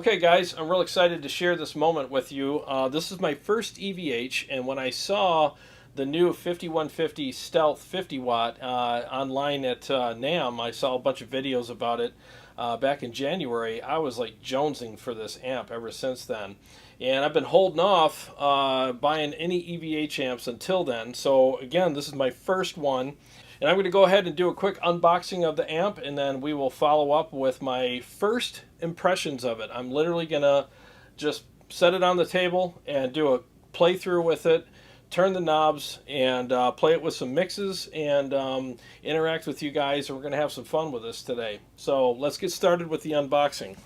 Okay guys, I'm real excited to share this moment with you. This is my first EVH, and when I saw the new 5150 Stealth 50 watt online at NAMM, I saw a bunch of videos about it back in January. I was like jonesing for this amp ever since then. And I've been holding off buying any EVH amps until then. So again, this is my first one. And I'm going to go ahead and do a quick unboxing of the amp, and then we will follow up with my first impressions of it. I'm literally going to just set it on the table and do a playthrough with it, turn the knobs, and play it with some mixes, and interact with you guys. And we're going to have some fun with this today. So let's get started with the unboxing.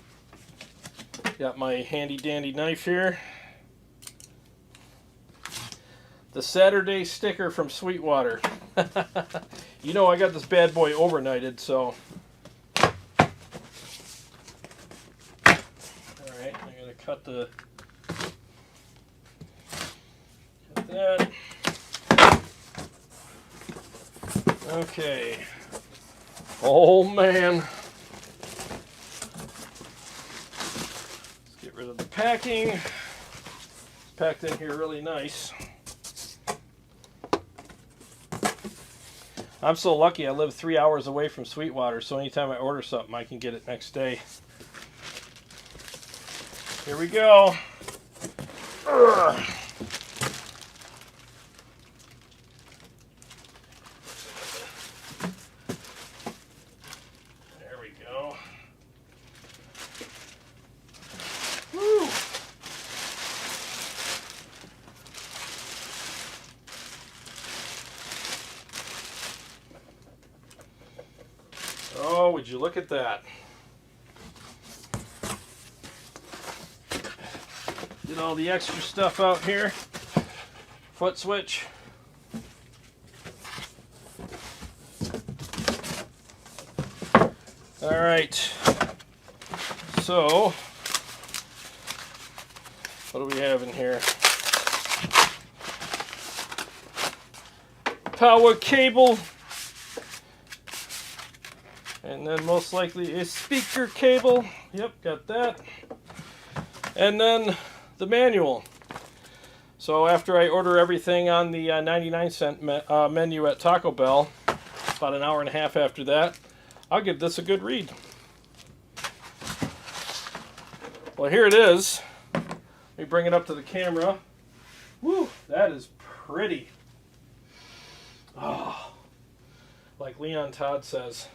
Got my handy dandy knife here. The Saturday sticker from Sweetwater. You know I got this bad boy overnighted, so. Alright, I'm going to cut that. Okay. Oh man. Let's get rid of the packing. It's packed in here really nice. I'm so lucky I live 3 hours away from Sweetwater, so anytime I order something I can get it next day. Here we go. Ugh. There we go. Woo. Oh, would you look at that? Get all the extra stuff out here. Foot switch. All right. So, what do we have in here? Power cable. And then most likely a speaker cable. Yep, got that. And then the manual. So after I order everything on the 99-cent menu at Taco Bell, about an hour and a half after that, I'll give this a good read. Well, here it is. Let me bring it up to the camera. Woo, that is pretty. Oh, like Leon Todd says.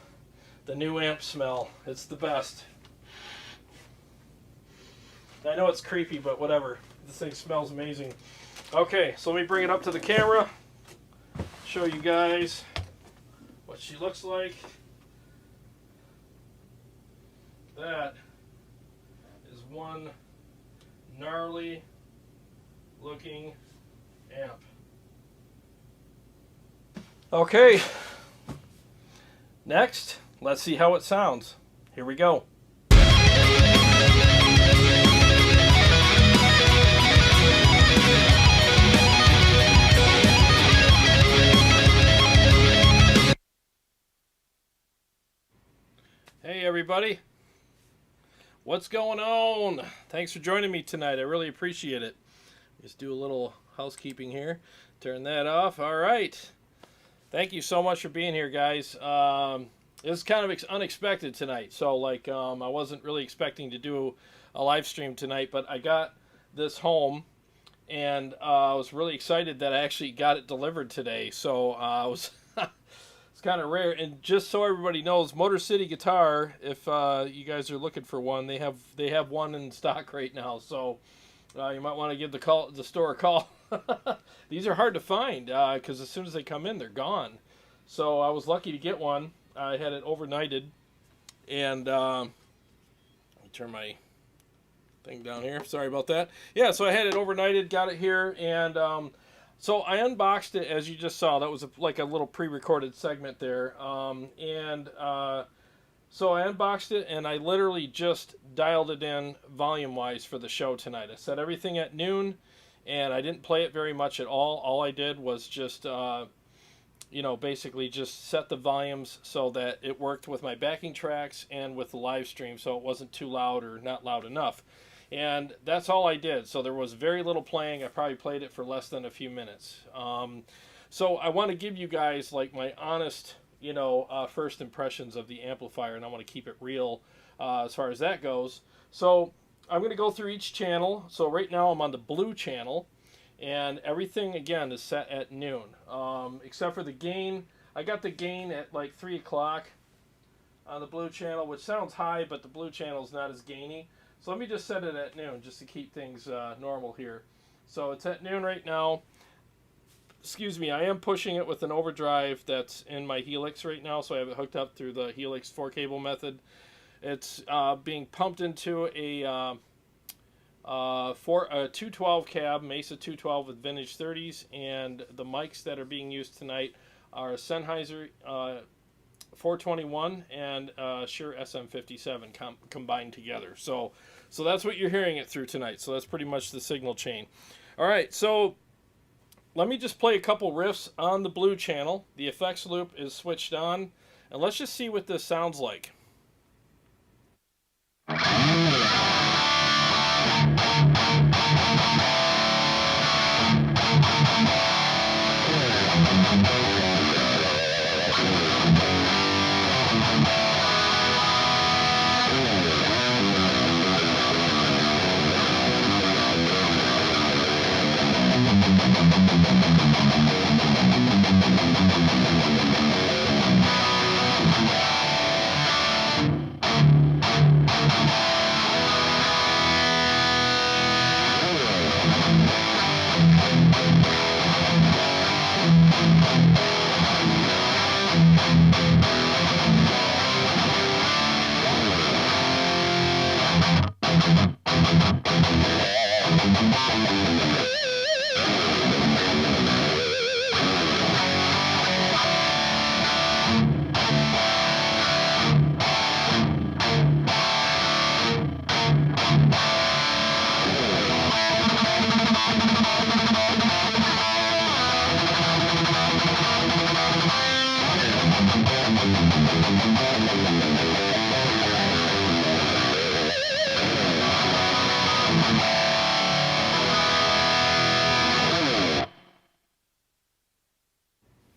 The new amp smell. It's the best. I know it's creepy, but whatever. This thing smells amazing. Okay, so let me bring it up to the camera. Show you guys what she looks like. That is one gnarly looking amp. Okay. Next. Let's see how it sounds. Here we go. Hey everybody. What's going on? Thanks for joining me tonight. I really appreciate it. Just do a little housekeeping here. Turn that off. All right. Thank you so much for being here, guys. It was kind of unexpected tonight, so like I wasn't really expecting to do a live stream tonight, but I got this home, and I was really excited that I actually got it delivered today. So it's kind of rare. And just so everybody knows, Motor City Guitar, if you guys are looking for one, they have one in stock right now. So you might want to give the store a call. These are hard to find because as soon as they come in, they're gone. So I was lucky to get one. I had it overnighted, and let me turn my thing down here. Sorry about that. Yeah, so I had it overnighted, got it here, and so I unboxed it, as you just saw. That was like a little pre-recorded segment there, so I unboxed it, and I literally just dialed it in volume-wise for the show tonight. I set everything at noon, and I didn't play it very much at all. All I did was just basically just set the volumes so that it worked with my backing tracks and with the live stream, so it wasn't too loud or not loud enough. And that's all I did. So there was very little playing. I probably played it for less than a few minutes. So I want to give you guys like my honest, first impressions of the amplifier, and I want to keep it real as far as that goes. So I'm going to go through each channel. So right now I'm on the blue channel, and everything again is set at noon, except for the gain. I got the gain at like 3 o'clock on the blue channel, which sounds high, but the blue channel is not as gainy. So let me just set it at noon just to keep things normal here. So it's at noon right now. Excuse me, I am pushing it with an overdrive that's in my Helix right now, so I have it hooked up through the Helix 4-cable method. It's being pumped into a 212 cab, Mesa 212 with vintage 30s, and the mics that are being used tonight are a Sennheiser 421 and Shure SM57 combined together. So that's what you're hearing it through tonight. So that's pretty much the signal chain. All right, so let me just play a couple riffs on the blue channel. The effects loop is switched on, and let's just see what this sounds like.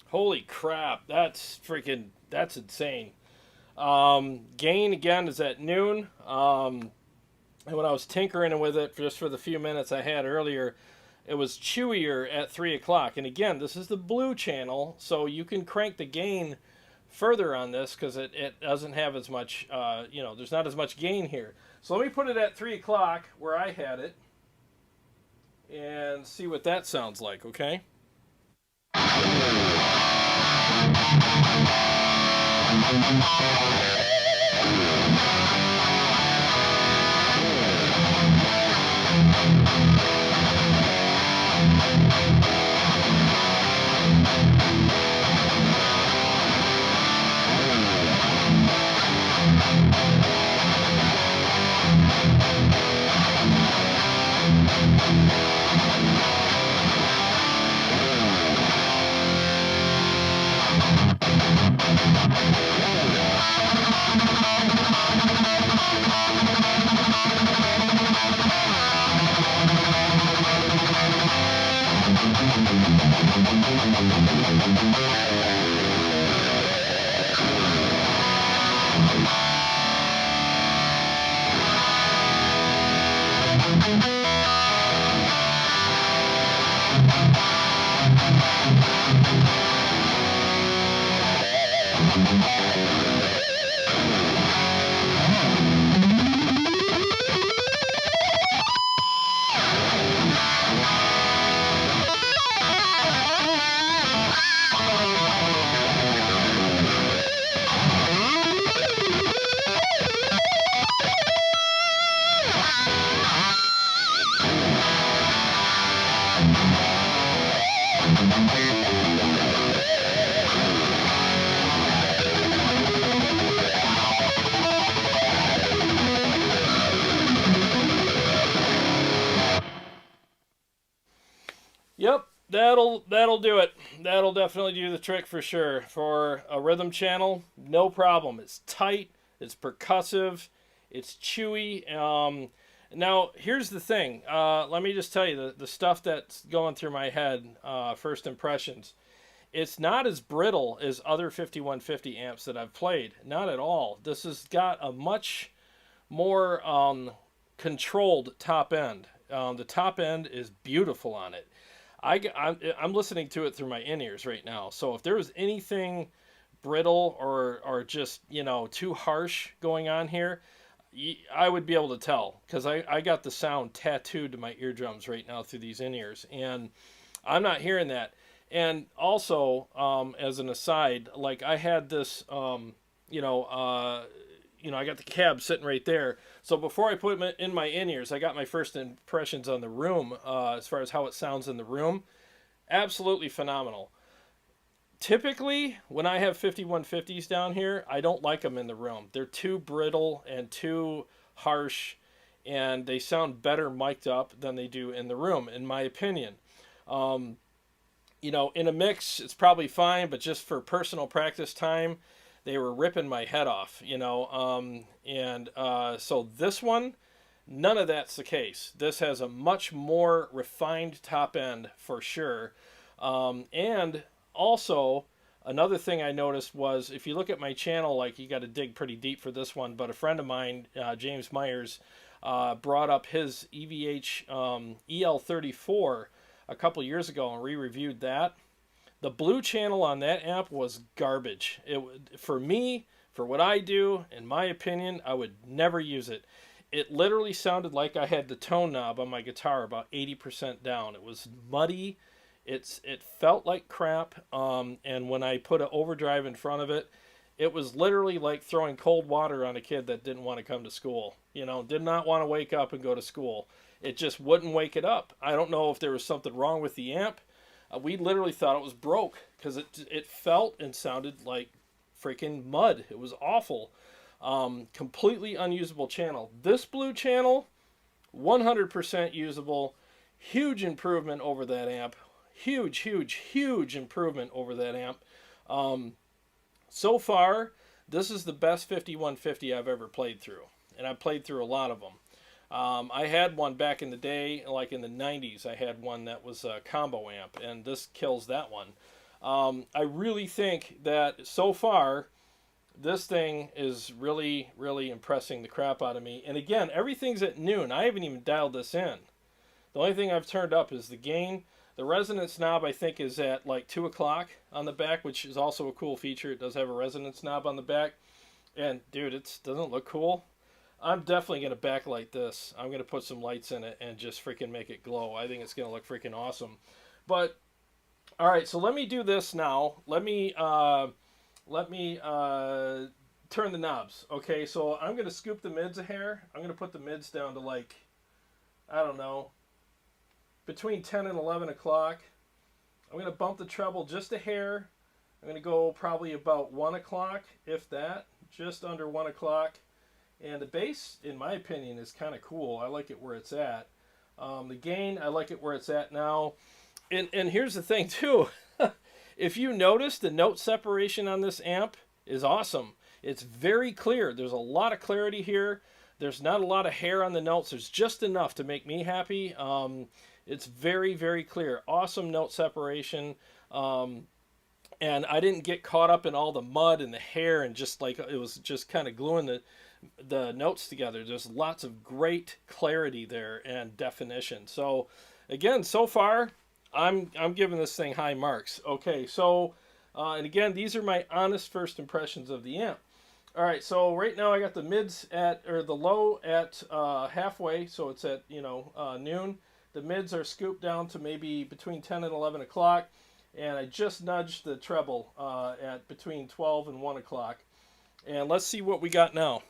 Holy crap, that's insane. Gain again is at noon. And when I was tinkering with it just for the few minutes I had earlier, it was chewier at 3 o'clock. And again, this is the blue channel, so you can crank the gain further on this because it doesn't have as much, there's not as much gain here. So let me put it at 3 o'clock where I had it and see what that sounds like, okay? that'll do it. That'll definitely do the trick for sure. For a rhythm channel, no problem. It's tight, it's percussive, it's chewy. Now here's the thing. Let me just tell you the stuff that's going through my head. First impressions. It's not as brittle as other 5150 amps that I've played. Not at all. This has got a much more controlled top end. The top end is beautiful on it. I'm listening to it through my in-ears right now. So if there was anything brittle or just, too harsh going on here, I would be able to tell. Because I got the sound tattooed to my eardrums right now through these in-ears. And I'm not hearing that. And also, as an aside, like I had this, I got the cab sitting right there. So before I put it in my in-ears, I got my first impressions on the room as far as how it sounds in the room. Absolutely phenomenal. Typically, when I have 5150s down here, I don't like them in the room. They're too brittle and too harsh, and they sound better mic'd up than they do in the room, in my opinion. In a mix, it's probably fine, but just for personal practice time, they were ripping my head off, so this one, none of that's the case. This has a much more refined top end for sure. And also, another thing I noticed was, if you look at my channel, like you got to dig pretty deep for this one, but a friend of mine, James Myers, brought up his EVH EL34 a couple years ago, and re-reviewed that. The blue channel on that amp was garbage. For me, for what I do, in my opinion, I would never use it. It literally sounded like I had the tone knob on my guitar about 80% down. It was muddy. It felt like crap. And when I put an overdrive in front of it, it was literally like throwing cold water on a kid that didn't want to come to school. Did not want to wake up and go to school. It just wouldn't wake it up. I don't know if there was something wrong with the amp. We literally thought it was broke because it felt and sounded like freaking mud. It was awful. Completely unusable channel. This blue channel, 100% usable. Huge improvement over that amp. Huge improvement over that amp. So far, this is the best 5150 I've ever played through. And I've played through a lot of them. I had one back in the day, like in the 90s. I had one that was a combo amp, and this kills that one. I really think that so far, this thing is really, really impressing the crap out of me. And again, everything's at noon. I haven't even dialed this in. The only thing I've turned up is the gain. The resonance knob, I think, is at like 2 o'clock on the back, which is also a cool feature. It does have a resonance knob on the back. And, dude, it doesn't look cool. I'm definitely going to backlight this. I'm going to put some lights in it and just freaking make it glow. I think it's going to look freaking awesome. But, all right, so let me do this now. Let me turn the knobs. Okay, so I'm going to scoop the mids a hair. I'm going to put the mids down to like, I don't know, between 10 and 11 o'clock. I'm going to bump the treble just a hair. I'm going to go probably about 1 o'clock, if that, just under 1 o'clock. And the bass, in my opinion, is kind of cool. I like it where it's at. The gain, I like it where it's at now. And here's the thing, too. If you notice, the note separation on this amp is awesome. It's very clear. There's a lot of clarity here. There's not a lot of hair on the notes. There's just enough to make me happy. It's very, very clear. Awesome note separation. And I didn't get caught up in all the mud and the hair and just like it was just kind of gluing the notes together. There's lots of great clarity there and definition. So again, so far I'm giving this thing high marks. Okay, so and again, these are my honest first impressions of the amp. All right, so right now I got the mids the low at halfway, so it's at noon. The mids are scooped down to maybe between 10 and 11 o'clock, and I just nudged the treble at between 12 and 1 o'clock. And let's see what we got now.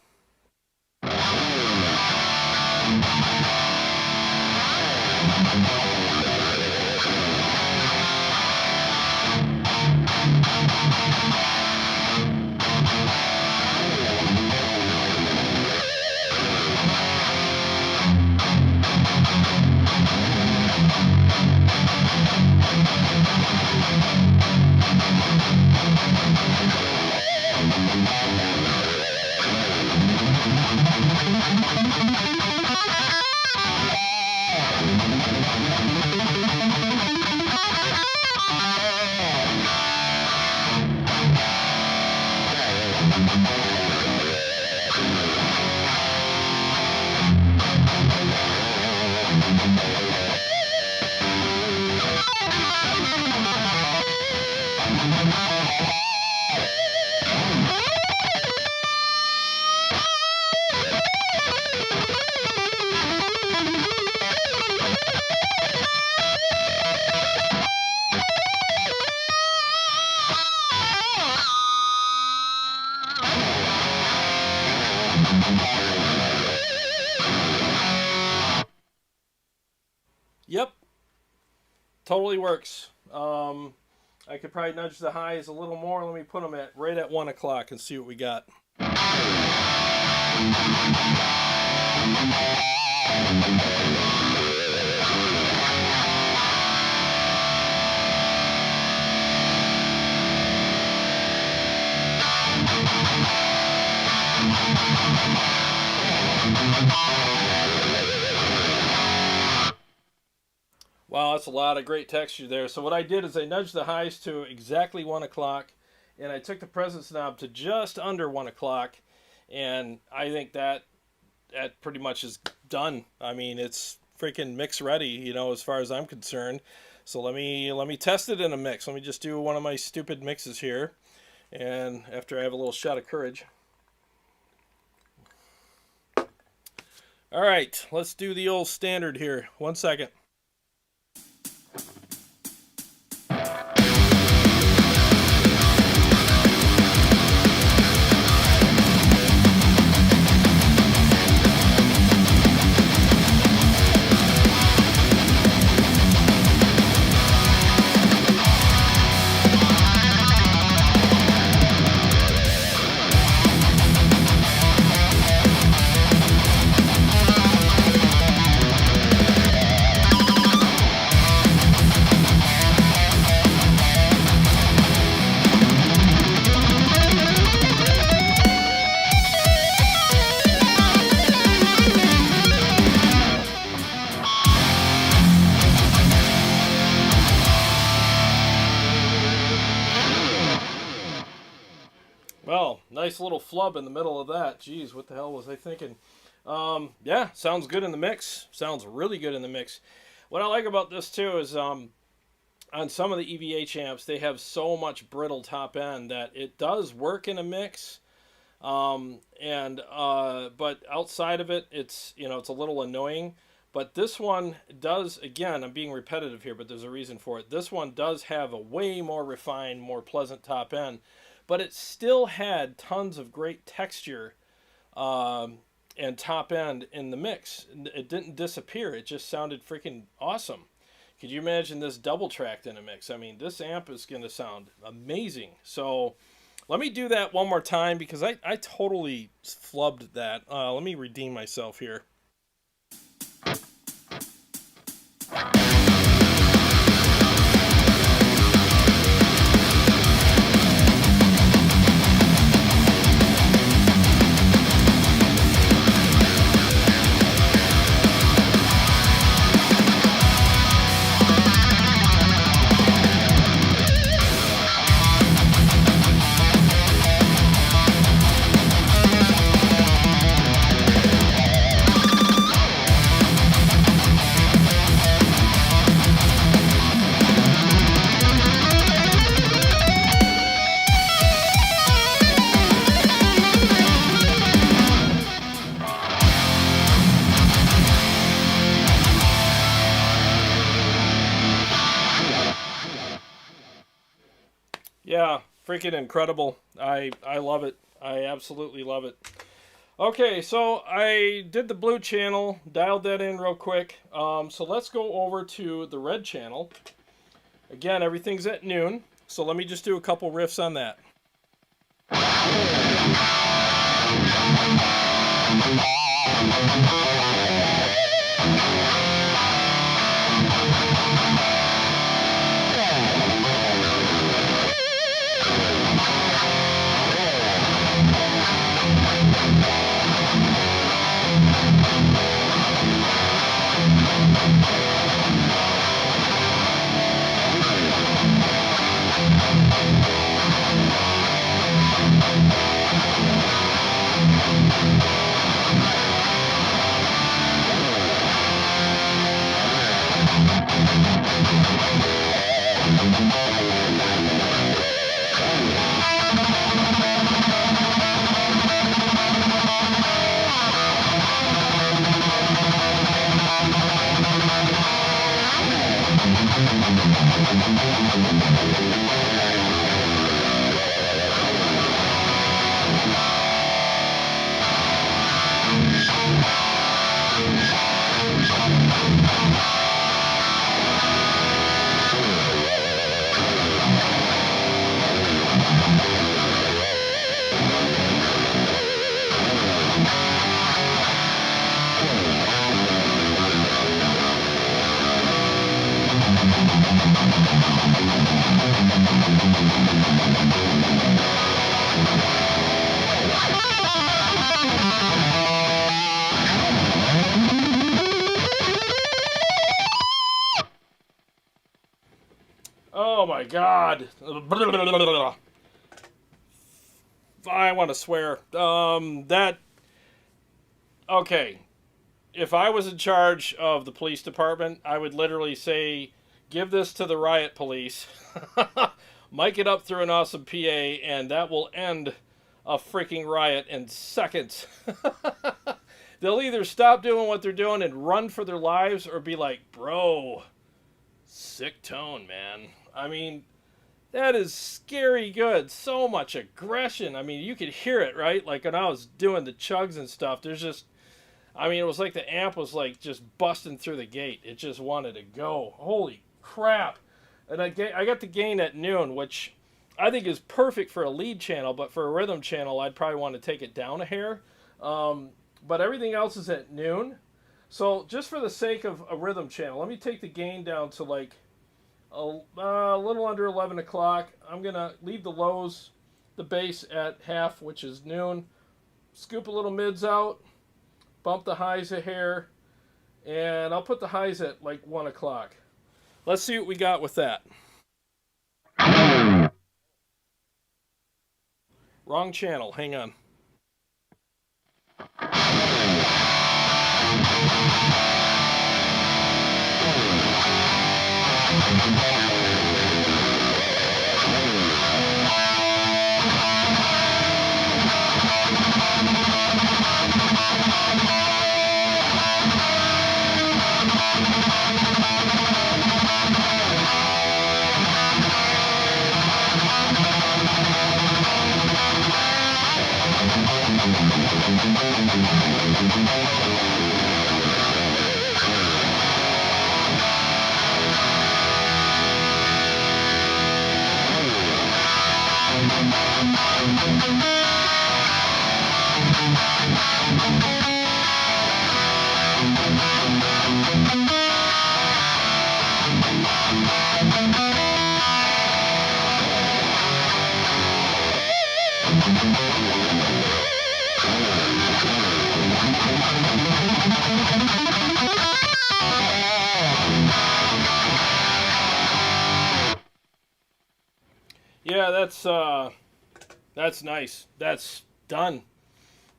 Yep, totally works. I could probably nudge the highs a little more. Let me put them at right at 1 o'clock and see what we got. Wow, that's a lot of great texture there. So what I did is I nudged the highs to exactly 1 o'clock, and I took the presence knob to just under 1 o'clock, and I think that pretty much is done. I mean, it's freaking mix ready, you know, as far as I'm concerned. So let me test it in a mix. Let me just do one of my stupid mixes here, and after I have a little shot of courage. All right, let's do the old standard here. 1 second. Well, nice little flub in the middle of that. Jeez, what the hell was I thinking? Yeah, sounds good in the mix. Sounds really good in the mix. What I like about this too is on some of the EVH amps, they have so much brittle top end that it does work in a mix. But outside of it, it's a little annoying. But this one does, again, I'm being repetitive here, but there's a reason for it. This one does have a way more refined, more pleasant top end. But it still had tons of great texture and top end in the mix. It didn't disappear. It just sounded freaking awesome. Could you imagine this double tracked in a mix? I mean, this amp is going to sound amazing. So let me do that one more time because I totally flubbed that. Let me redeem myself here. Yeah, freaking incredible. I love it. I absolutely love it. Okay, so I did the blue channel, dialed that in real quick. So let's go over to the red channel. Again, everything's at noon, so let me just do a couple riffs on that. God. I want to swear. Okay. If I was in charge of the police department, I would literally say, give this to the riot police. Mic it up through an awesome PA, and that will end a freaking riot in seconds. They'll either stop doing what they're doing and run for their lives, or be like, bro, sick tone, man. I mean, that is scary good. So much aggression. I mean, you could hear it, right? Like when I was doing the chugs and stuff, there's just, I mean, it was like the amp was like just busting through the gate. It just wanted to go. Holy crap. And I got the gain at noon, which I think is perfect for a lead channel, but for a rhythm channel, I'd probably want to take it down a hair. But everything else is at noon. So just for the sake of a rhythm channel, let me take the gain down to like a little under 11 o'clock. I'm going to leave the lows, the bass at half, which is noon. Scoop a little mids out. Bump the highs a hair. And I'll put the highs at like 1 o'clock. Let's see what we got with that. Wrong channel. Hang on. Yeah, that's nice. That's done.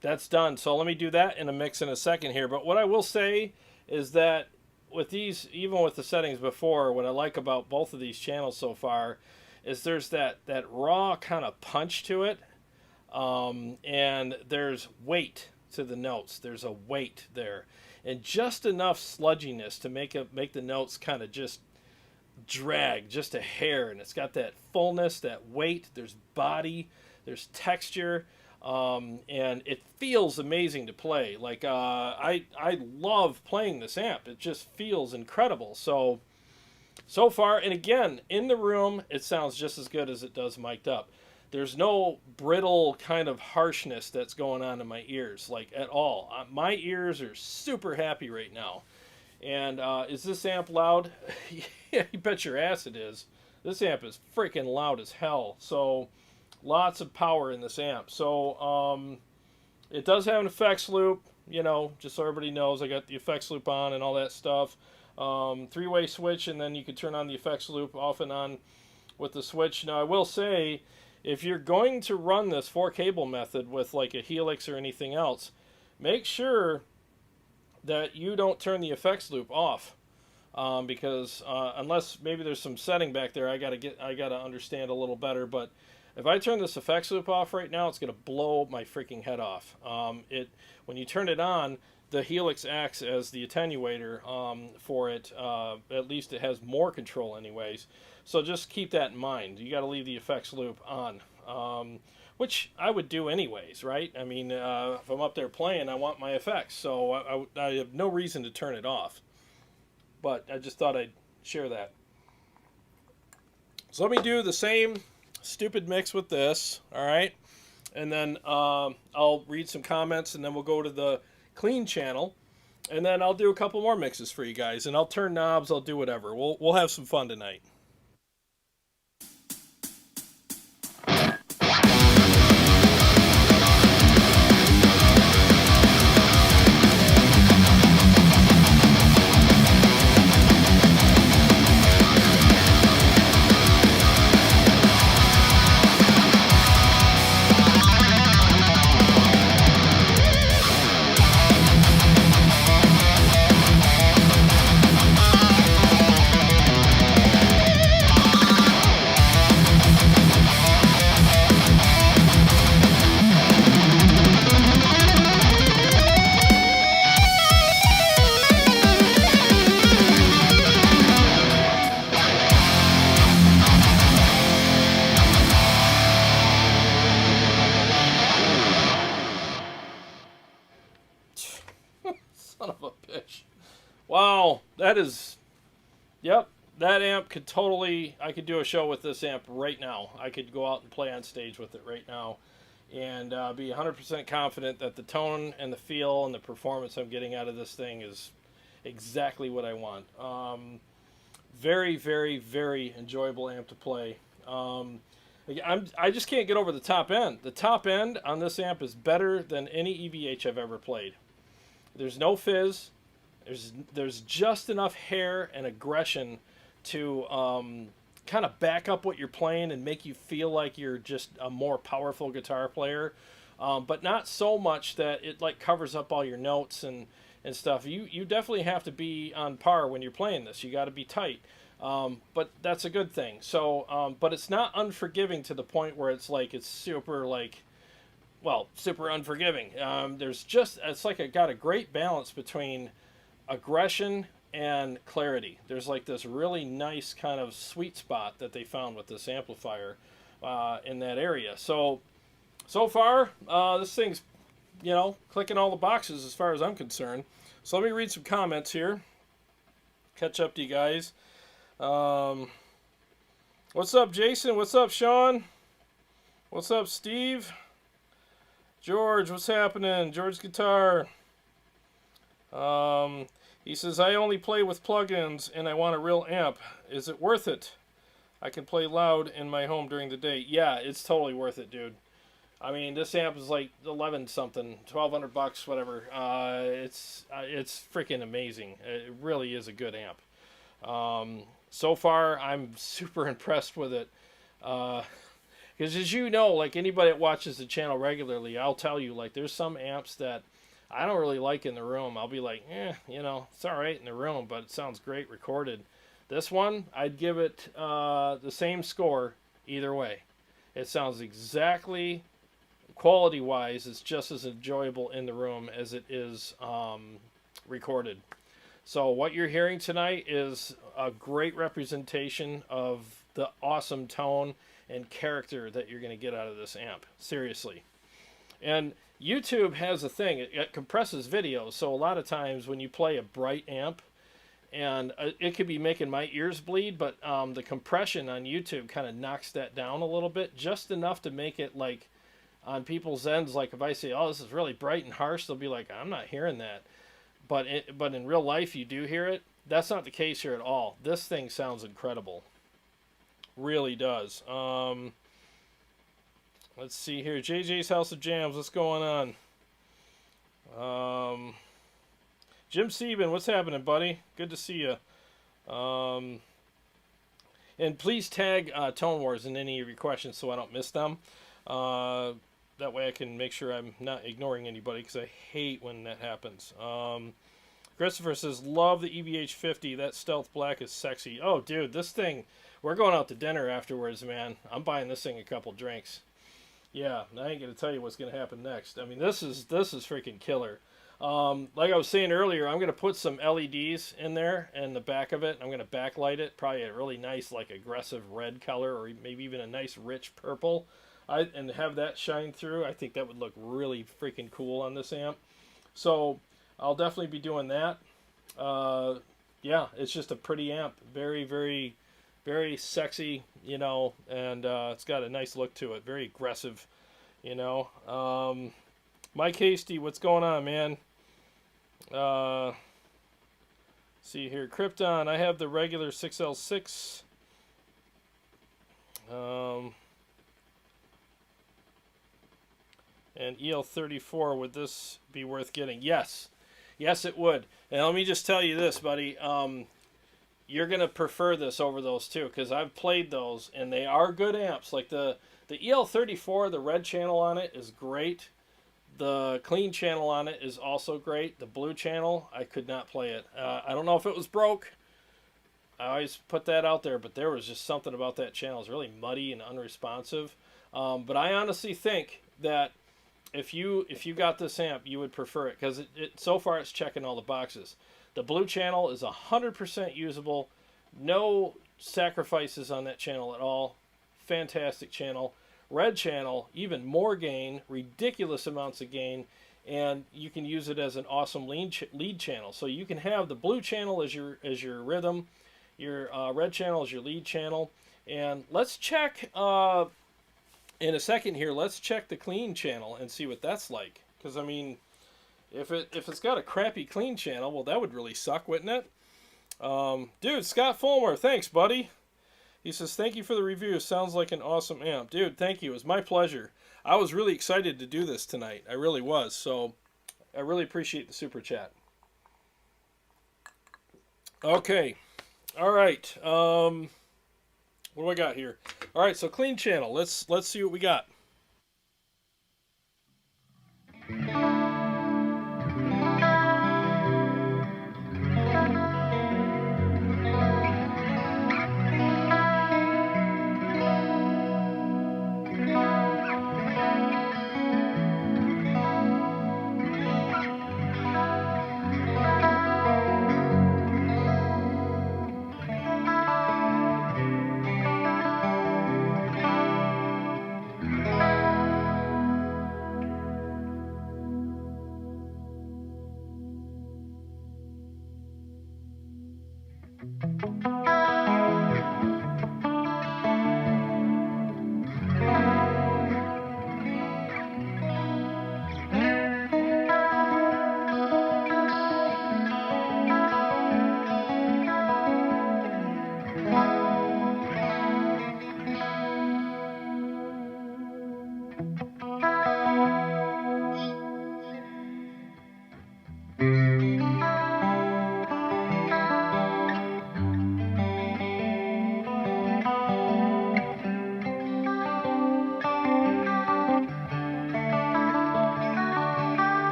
That's done. So let me do that in a mix in a second here. But what I will say is that with these, even with the settings before, what I like about both of these channels so far is there's that raw kind of punch to it. And there's weight to the notes. There's a weight there. And just enough sludginess to make the notes kind of just drag just a hair, and it's got that fullness, that weight, there's body, there's texture, and it feels amazing to play. Like I love playing this amp. It just feels incredible. So far, and again, in the room it sounds just as good as it does mic'd up. There's no brittle kind of harshness that's going on in my ears, like at all. My ears are super happy right now. And is this amp loud? Yeah, you bet your ass it is. This amp is freaking loud as hell. So lots of power in this amp. So it does have an effects loop, you know, just so everybody knows. I got the effects loop on and all that stuff. Three-way switch, and then you can turn on the effects loop off and on with the switch. Now I will say, if you're going to run this 4-cable method with like a Helix or anything else, make sure that you don't turn the effects loop off, because unless maybe there's some setting back there I gotta understand a little better. But if I turn this effects loop off right now, it's gonna blow my freaking head off. When you turn it on, the Helix acts as the attenuator for it. At least it has more control anyways. So just keep that in mind. You got to leave the effects loop on, which I would do anyways, right? I mean, if I'm up there playing, I want my effects, so I have no reason to turn it off. But I just thought I'd share that. So let me do the same stupid mix with this, all right? And then I'll read some comments, and then we'll go to the clean channel, and then I'll do a couple more mixes for you guys, and I'll turn knobs, I'll do whatever. We'll have some fun tonight. Wow, that is, yep, that amp could totally, I could do a show with this amp right now. I could go out and play on stage with it right now and be 100% confident that the tone and the feel and the performance I'm getting out of this thing is exactly what I want. Very, very, very enjoyable amp to play. I just can't get over the top end. The top end on this amp is better than any EVH I've ever played. There's no fizz. There's just enough hair and aggression to kind of back up what you're playing and make you feel like you're just a more powerful guitar player, but not so much that it like covers up all your notes and stuff. You definitely have to be on par when you're playing this. You got to be tight. But that's a good thing. So, but it's not unforgiving to the point where it's like it's super like, well, super unforgiving. There's just it's like it got a great balance between aggression and clarity. There's like this really nice kind of sweet spot that they found with this amplifier in that area. So far, this thing's clicking all the boxes as far as I'm concerned. So let me read some comments here. Catch up to you guys. What's up, Jason? What's up, Sean? What's up, Steve? George, what's happening? George Guitar. He says, I only play with plugins and I want a real amp. Is it worth it? I can play loud in my home during the day. Yeah, it's totally worth it, dude. I mean, this amp is like 11 something, $1,200, whatever. It's freaking amazing. It really is a good amp. So far, I'm super impressed with it. Because as you know, like anybody that watches the channel regularly, I'll tell you, like there's some amps that I don't really like in the room. I'll be like, it's all right in the room, but it sounds great recorded. This one, I'd give it the same score either way. It sounds exactly, quality-wise, it's just as enjoyable in the room as it is recorded. So what you're hearing tonight is a great representation of the awesome tone and character that you're going to get out of this amp. Seriously. And YouTube has a thing. It compresses videos. So a lot of times when you play a bright amp, and it could be making my ears bleed, but the compression on YouTube kind of knocks that down a little bit, just enough to make it like on people's ends. Like if I say, oh, this is really bright and harsh, they'll be like, I'm not hearing that. But in real life, you do hear it. That's not the case here at all. This thing sounds incredible. Really does. Let's see here. JJ's House of Jams. What's going on? Jim Sieben, what's happening, buddy? Good to see you. And please tag Tone Wars in any of your questions so I don't miss them. That way I can make sure I'm not ignoring anybody, because I hate when that happens. Christopher says, love the EVH 50. That stealth black is sexy. Oh, dude, this thing, we're going out to dinner afterwards, man. I'm buying this thing a couple drinks. Yeah, I ain't going to tell you what's going to happen next. I mean, this is freaking killer. Like I was saying earlier, I'm going to put some LEDs in there in the back of it. I'm going to backlight it. Probably a really nice, like, aggressive red color, or maybe even a nice rich purple. And have that shine through. I think that would look really freaking cool on this amp. So I'll definitely be doing that. Yeah, it's just a pretty amp. Very, very, very sexy, and it's got a nice look to it. Very aggressive, Mike Hasty, what's going on, man? See here, Krypton, I have the regular 6L6. And EL34, would this be worth getting? Yes. Yes, it would. And let me just tell you this, buddy. You're going to prefer this over those two, because I've played those, and they are good amps. Like the EL34, the red channel on it is great. The clean channel on it is also great. The blue channel, I could not play it. I don't know if it was broke. I always put that out there, but there was just something about that channel. It's really muddy and unresponsive. But I honestly think that if you got this amp, you would prefer it, because it so far it's checking all the boxes. The blue channel is 100% usable. No sacrifices on that channel at all. Fantastic channel. red channel, even more gain, ridiculous amounts of gain, and you can use it as an awesome lead channel. So you can have the blue channel as your rhythm, your red channel is your lead channel. And let's check in a second here. Let's check the clean channel and see what that's like. Because I mean, if it's got a crappy clean channel, well, that would really suck, wouldn't it? Dude, Scott Fulmer, thanks, buddy. He says, thank you for the review. Sounds like an awesome amp. Dude, thank you. It was my pleasure. I was really excited to do this tonight. I really was. So I really appreciate the super chat. Okay. All right. What do I got here? All right, so clean channel. Let's see what we got.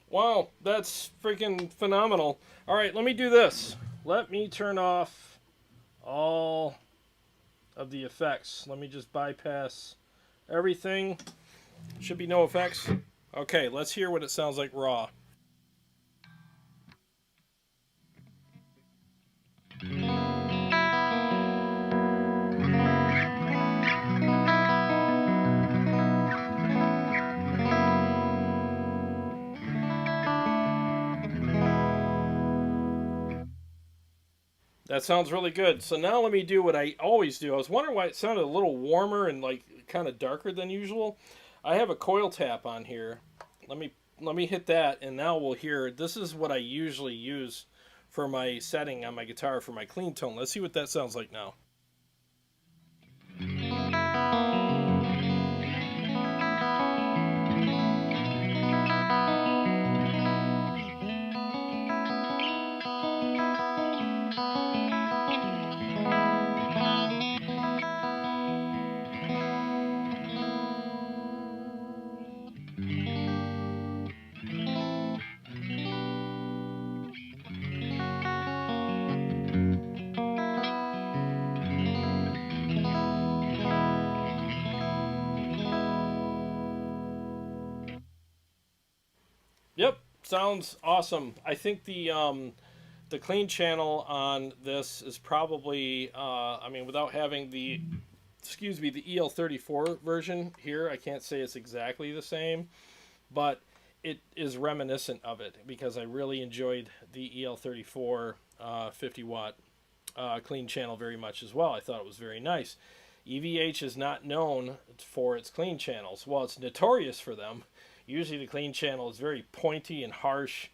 Wow, that's freaking phenomenal. All right, let me do this. Let me turn off all of the effects. Let me just bypass everything. Should be no effects. Okay, let's hear what it sounds like raw. That sounds really good. So now let me do what I always do. I was wondering why it sounded a little warmer and like kind of darker than usual. I have a coil tap on here. Let me hit that, and now we'll hear. This is what I usually use for my setting on my guitar for my clean tone. Let's see what that sounds like now. Yep, sounds awesome. I think the clean channel on this is probably I mean, without having the the EL34 version here, I can't say it's exactly the same, but it is reminiscent of it because I really enjoyed the EL34 50 watt clean channel very much as well. I thought it was very nice. EVH is not known for its clean channels. Well, it's notorious for them. Usually the clean channel is very pointy and harsh,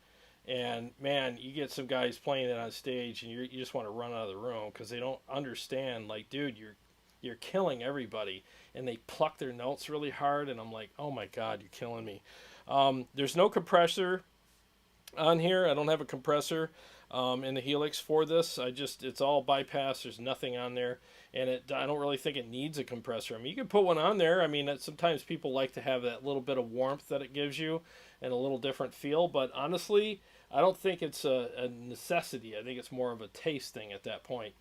and man, you get some guys playing it on stage and you just want to run out of the room because they don't understand, like, dude, you're killing everybody, and they pluck their notes really hard, and I'm like, oh my god, you're killing me. There's no compressor on here. I don't have a compressor in the Helix for this. It's all bypass. There's nothing on there, and I don't really think it needs a compressor. I mean, you can put one on there. I mean, sometimes people like to have that little bit of warmth that it gives you and a little different feel, but honestly, I don't think it's a necessity. I think it's more of a taste thing at that point.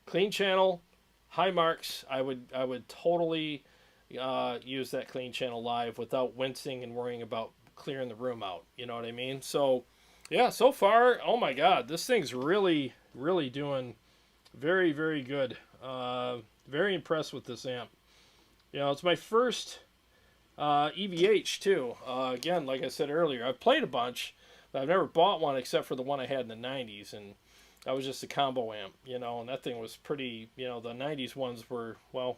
Clean channel, high marks. I would totally use that clean channel live without wincing and worrying about clearing the room out. You know what I mean? So, yeah, so far, oh my God, this thing's really, really doing very, very good. Very impressed with this amp. You know, it's my first EVH too. Again, like I said earlier, I've played a bunch, but I've never bought one except for the one I had in the 90s, and that was just a combo amp, you know, and that thing was pretty, you know, the 90s ones were, well,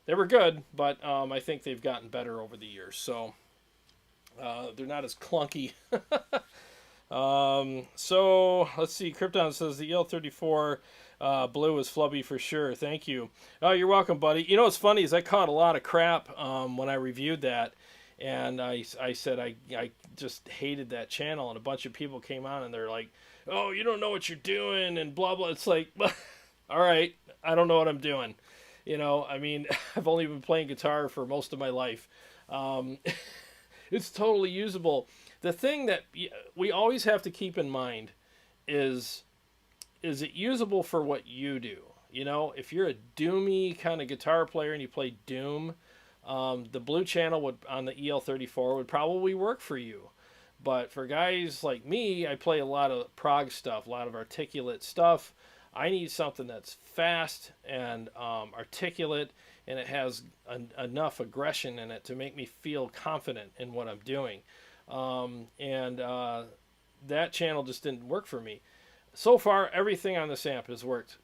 they were good, but I think they've gotten better over the years, so they're not as clunky. So, let's see, Krypton says the EL34 blue is flubby for sure. Thank you. Oh, you're welcome, buddy. You know what's funny is I caught a lot of crap when I reviewed that, and I said I just hated that channel, and a bunch of people came on and they're like, oh, you don't know what you're doing, and blah, blah. It's like, all right, I don't know what I'm doing. You know, I mean, I've only been playing guitar for most of my life. It's totally usable. The thing that we always have to keep in mind is it usable for what you do? You know, if you're a doomy kind of guitar player and you play doom, the blue channel would on the EL34 would probably work for you. But for guys like me, I play a lot of prog stuff, a lot of articulate stuff. I need something that's fast and articulate, and it has enough aggression in it to make me feel confident in what I'm doing. That channel just didn't work for me. So far, everything on this amp has worked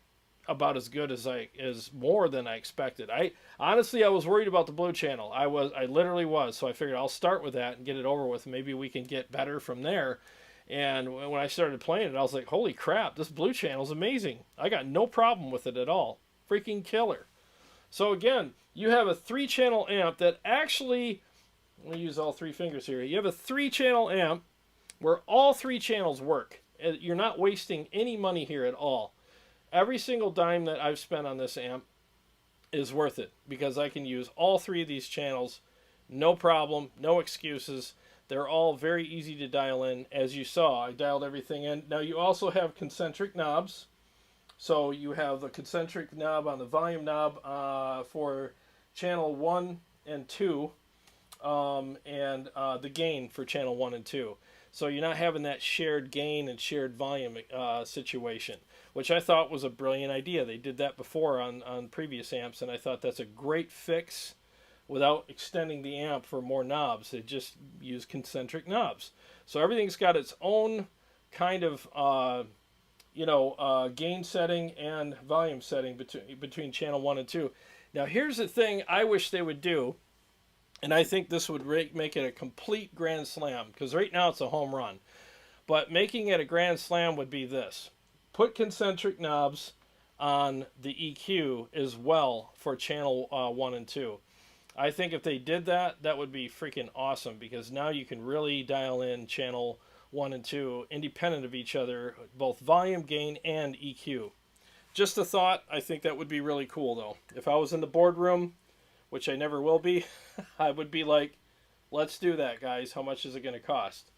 about as good as more than I expected. I was worried about the blue channel. I literally was. So I figured I'll start with that and get it over with. Maybe we can get better from there. And when I started playing it, I was like, holy crap, this blue channel is amazing. I got no problem with it at all. Freaking killer. So again, you have a 3-channel amp that actually, let me use all 3 fingers here. You have a 3-channel amp where all 3 channels work. You're not wasting any money here at all. Every single dime that I've spent on this amp is worth it because I can use all 3 of these channels, no problem, no excuses. They're all very easy to dial in. As you saw, I dialed everything in. Now you also have concentric knobs. So you have the concentric knob on the volume knob for channel 1 and 2, and the gain for channel 1 and 2. So you're not having that shared gain and shared volume situation, which I thought was a brilliant idea. They did that before on previous amps, and I thought that's a great fix without extending the amp for more knobs. They just use concentric knobs. So everything's got its own kind of, gain setting and volume setting between channel 1 and 2. Now here's the thing I wish they would do, and I think this would make it a complete grand slam, because right now it's a home run. But making it a grand slam would be this. Put concentric knobs on the EQ as well for channel 1 and 2. I think if they did that, that would be freaking awesome, because now you can really dial in channel 1 and 2 independent of each other, both volume, gain, and EQ. Just a thought. I think that would be really cool, though. If I was in the boardroom, which I never will be, I would be like, let's do that, guys. How much is it going to cost?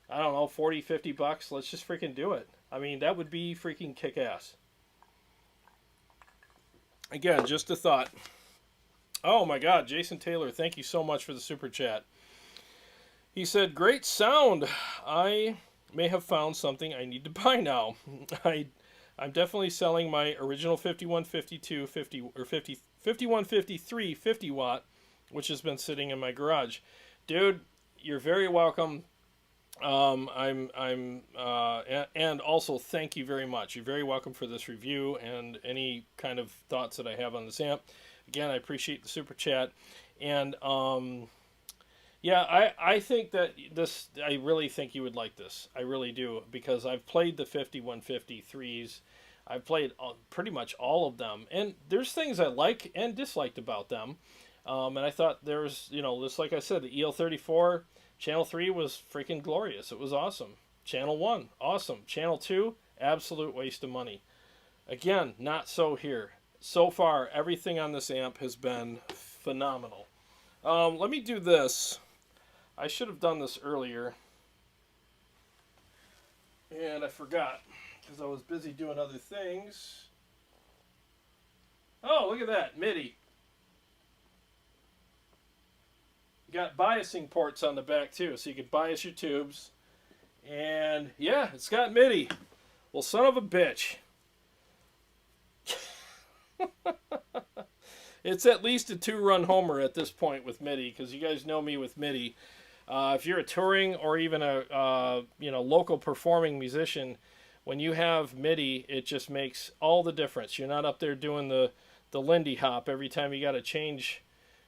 I don't know, 40, 50 bucks. Let's just freaking do it. I mean, that would be freaking kick-ass. Again, just a thought. Oh my God, Jason Taylor, thank you so much for the super chat. He said, great sound. I may have found something I need to buy now. I'm definitely selling my original 5152 5153 50 watt, which has been sitting in my garage. Dude, you're very welcome. And also thank you very much. You're very welcome for this review and any kind of thoughts that I have on this amp. Again, I appreciate the super chat. And yeah, I think that this, I really think you would like this. I really do, because I've played the 5153s. I've played pretty much all of them, and there's things I like and disliked about them. And I thought there's, just like I said, the EL34 channel 3 was freaking glorious. It was awesome. Channel 1, awesome. Channel 2, absolute waste of money. Again, not so here. So far, everything on this amp has been phenomenal. Let me do this. I should have done this earlier, and I forgot because I was busy doing other things. Oh, look at that, MIDI. You got biasing ports on the back too, so you can bias your tubes. And yeah, it's got MIDI. Well, son of a bitch. It's at least a 2-run homer at this point with MIDI, because you guys know me with MIDI. If you're a touring or even a local performing musician, when you have MIDI, it just makes all the difference. You're not up there doing the Lindy hop every time you got to change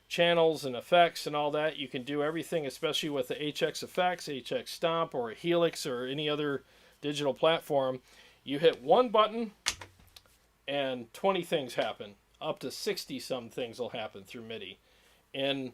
channels and effects and all that. You can do everything, especially with the HX Effects, HX Stomp, or a Helix, or any other digital platform. You hit one button and 20 things happen. Up to 60-some things will happen through MIDI in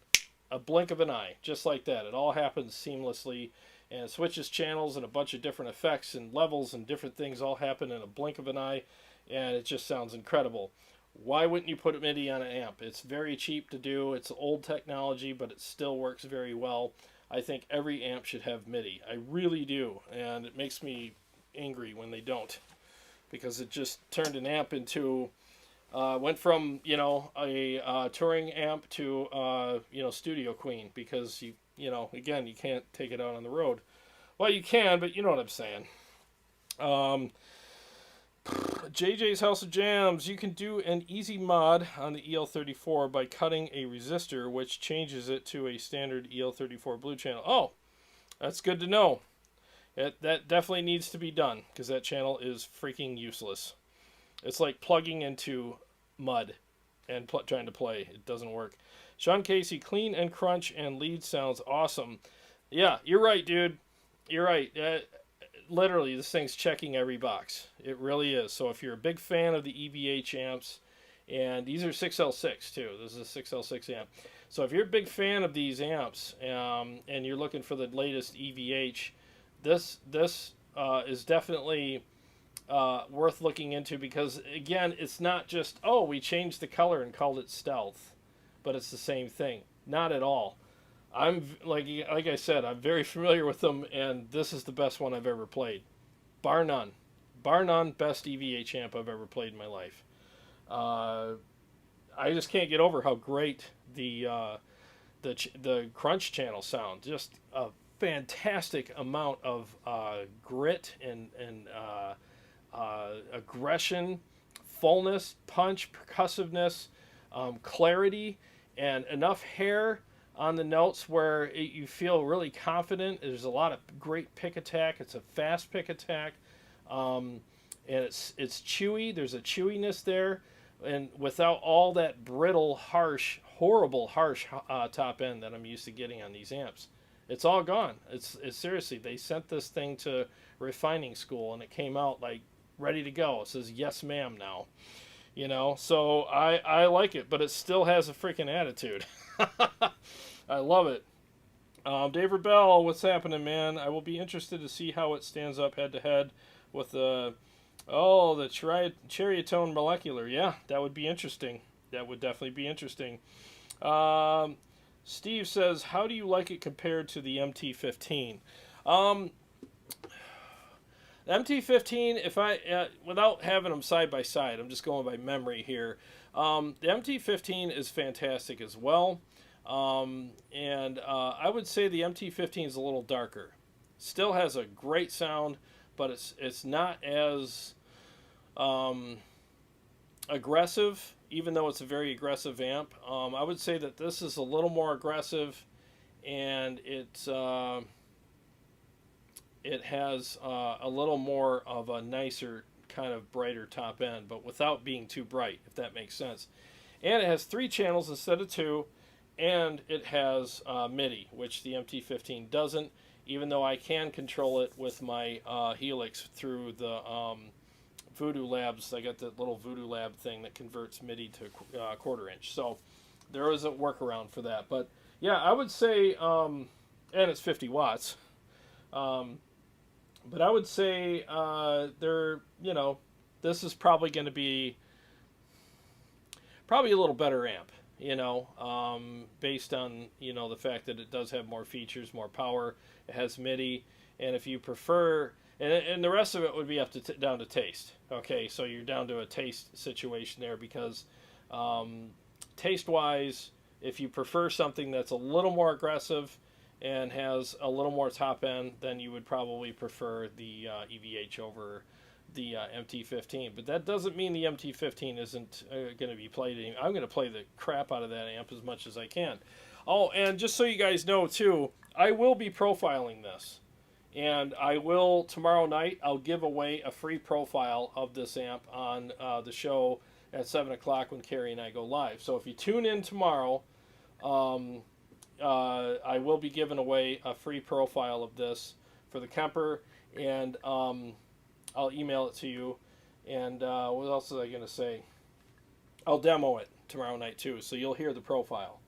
a blink of an eye, just like that. It all happens seamlessly, and it switches channels and a bunch of different effects and levels and different things all happen in a blink of an eye, and it just sounds incredible. Why wouldn't you put MIDI on an amp? It's very cheap to do. It's old technology, but it still works very well. I think every amp should have MIDI. I really do, and it makes me angry when they don't, because it just turned an amp into... went from a touring amp to studio queen, because again, you can't take it out on the road. Well, you can, but you know what I'm saying. JJ's House of Jams. You can do an easy mod on the EL34 by cutting a resistor, which changes it to a standard EL34 blue channel. Oh, that's good to know. That definitely needs to be done, because that channel is freaking useless. It's like plugging into mud and trying to play. It doesn't work. Sean Casey, clean and crunch and lead sounds awesome. Yeah, you're right, dude. You're right. Literally, this thing's checking every box. It really is. So if you're a big fan of the EVH amps, and these are 6L6 too. This is a 6L6 amp. So if you're a big fan of these amps, and you're looking for the latest EVH, this is definitely... worth looking into, because again, it's not just, oh, we changed the color and called it stealth, but it's the same thing. Not at all. I'm like I said, I'm very familiar with them, and this is the best one I've ever played, bar none. Best EVH amp I've ever played in my life. I just can't get over how great the crunch channel sound. Just a fantastic amount of grit and aggression, fullness, punch, percussiveness, clarity, and enough hair on the notes where you feel really confident. There's a lot of great pick attack. It's a fast pick attack, and it's chewy. There's a chewiness there, and without all that brittle, harsh, horrible, harsh top end that I'm used to getting on these amps. It's all gone. It's seriously, they sent this thing to refining school, and it came out like ready to go. It says yes ma'am now, so I like it, but it still has a freaking attitude. I love it. Dave Rebell, what's happening, man? I will be interested to see how it stands up head to head with the Cherrytone Molecular. Yeah, that would be interesting. That would definitely be interesting. Steve says, how do you like it compared to the MT-15? The MT-15, if I without having them side by side, I'm just going by memory here. The MT-15 is fantastic as well, and I would say the MT-15 is a little darker. Still has a great sound, but it's not as aggressive, even though it's a very aggressive amp. I would say that this is a little more aggressive, and it has a little more of a nicer, kind of brighter top end, but without being too bright, if that makes sense. And it has 3 channels instead of 2, and it has MIDI, which the MT-15 doesn't, even though I can control it with my Helix through the Voodoo Labs. I got that little Voodoo Lab thing that converts MIDI to quarter inch. So there is a workaround for that. But yeah, I would say, and it's 50 watts. But I would say this is probably going to be probably a little better amp, based on, the fact that it does have more features, more power. It has MIDI, and if you prefer, and the rest of it would be up to down to taste. Okay, so you're down to a taste situation there, because taste-wise, If you prefer something that's a little more aggressive and has a little more top end, then you would probably prefer the EVH over the MT15. But that doesn't mean the MT15 isn't going to be played. I'm going to play the crap out of that amp as much as I can. Oh, and just so you guys know too, I will be profiling this. And I will, tomorrow night, I'll give away a free profile of this amp on the show at 7 o'clock when Carrie and I go live. So if you tune in tomorrow, I will be giving away a free profile of this for the Kemper, and I'll email it to you. And what else was I going to say? I'll demo it tomorrow night too, so you'll hear the profile.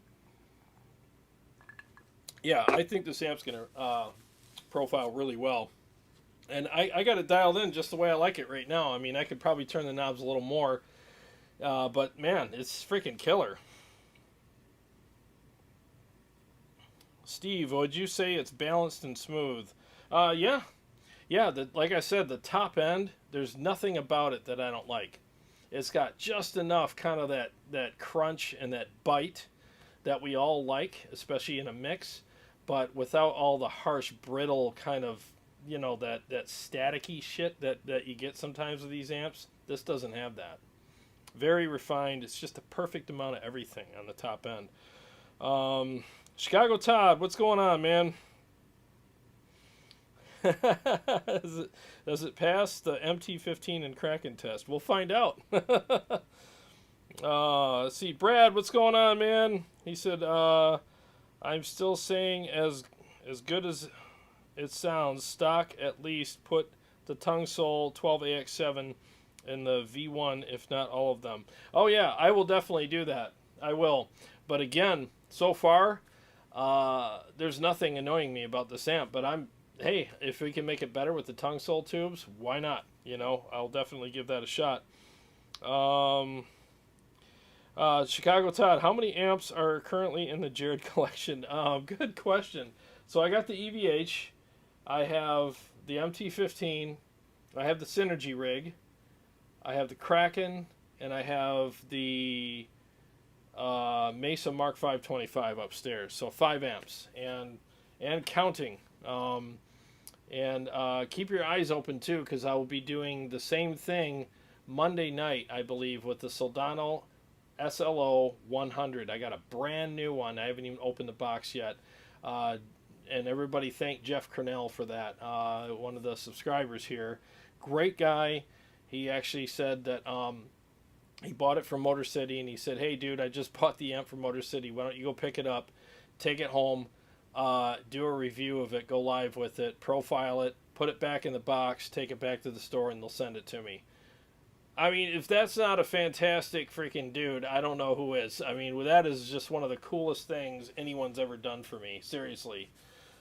Yeah, I think this amp's going to profile really well. And I got it dialed in just the way I like it right now. I mean, I could probably turn the knobs a little more, but man, it's freaking killer. Steve, would you say it's balanced and smooth? Yeah. Like I said, the top end, there's nothing about it that I don't like. It's got just enough kind of that crunch and that bite that we all like, especially in a mix, but without all the harsh, brittle kind of, that staticky shit that you get sometimes with these amps. This doesn't have that. Very refined. It's just a perfect amount of everything on the top end. Chicago Todd, what's going on, man? Does it pass the MT15 and Kraken test? We'll find out. Let's see. Brad, what's going on, man? He said, I'm still saying as good as it sounds, stock at least put the Tongue Sol 12AX7 in the V1, if not all of them. Oh, yeah, I will definitely do that. I will. But again, so far, there's nothing annoying me about this amp, but hey, if we can make it better with the Tongue Sol tubes, why not? I'll definitely give that a shot. Chicago Todd, how many amps are currently in the Jared collection? Good question. So I got the EVH, I have the MT15, I have the Synergy rig, I have the Kraken, and I have the Mesa Mark 525 upstairs. So 5 amps and counting. And keep your eyes open too, because I will be doing the same thing Monday night, I believe, with the Soldano SLO 100. I got a brand new one. I haven't even opened the box yet. And everybody thank Jeff Cornell for that. One of the subscribers here. Great guy. He actually said that he bought it from Motor City, and he said, hey, dude, I just bought the amp from Motor City. Why don't you go pick it up, take it home, do a review of it, go live with it, profile it, put it back in the box, take it back to the store, and they'll send it to me. I mean, if that's not a fantastic freaking dude, I don't know who is. I mean, that is just one of the coolest things anyone's ever done for me. Seriously.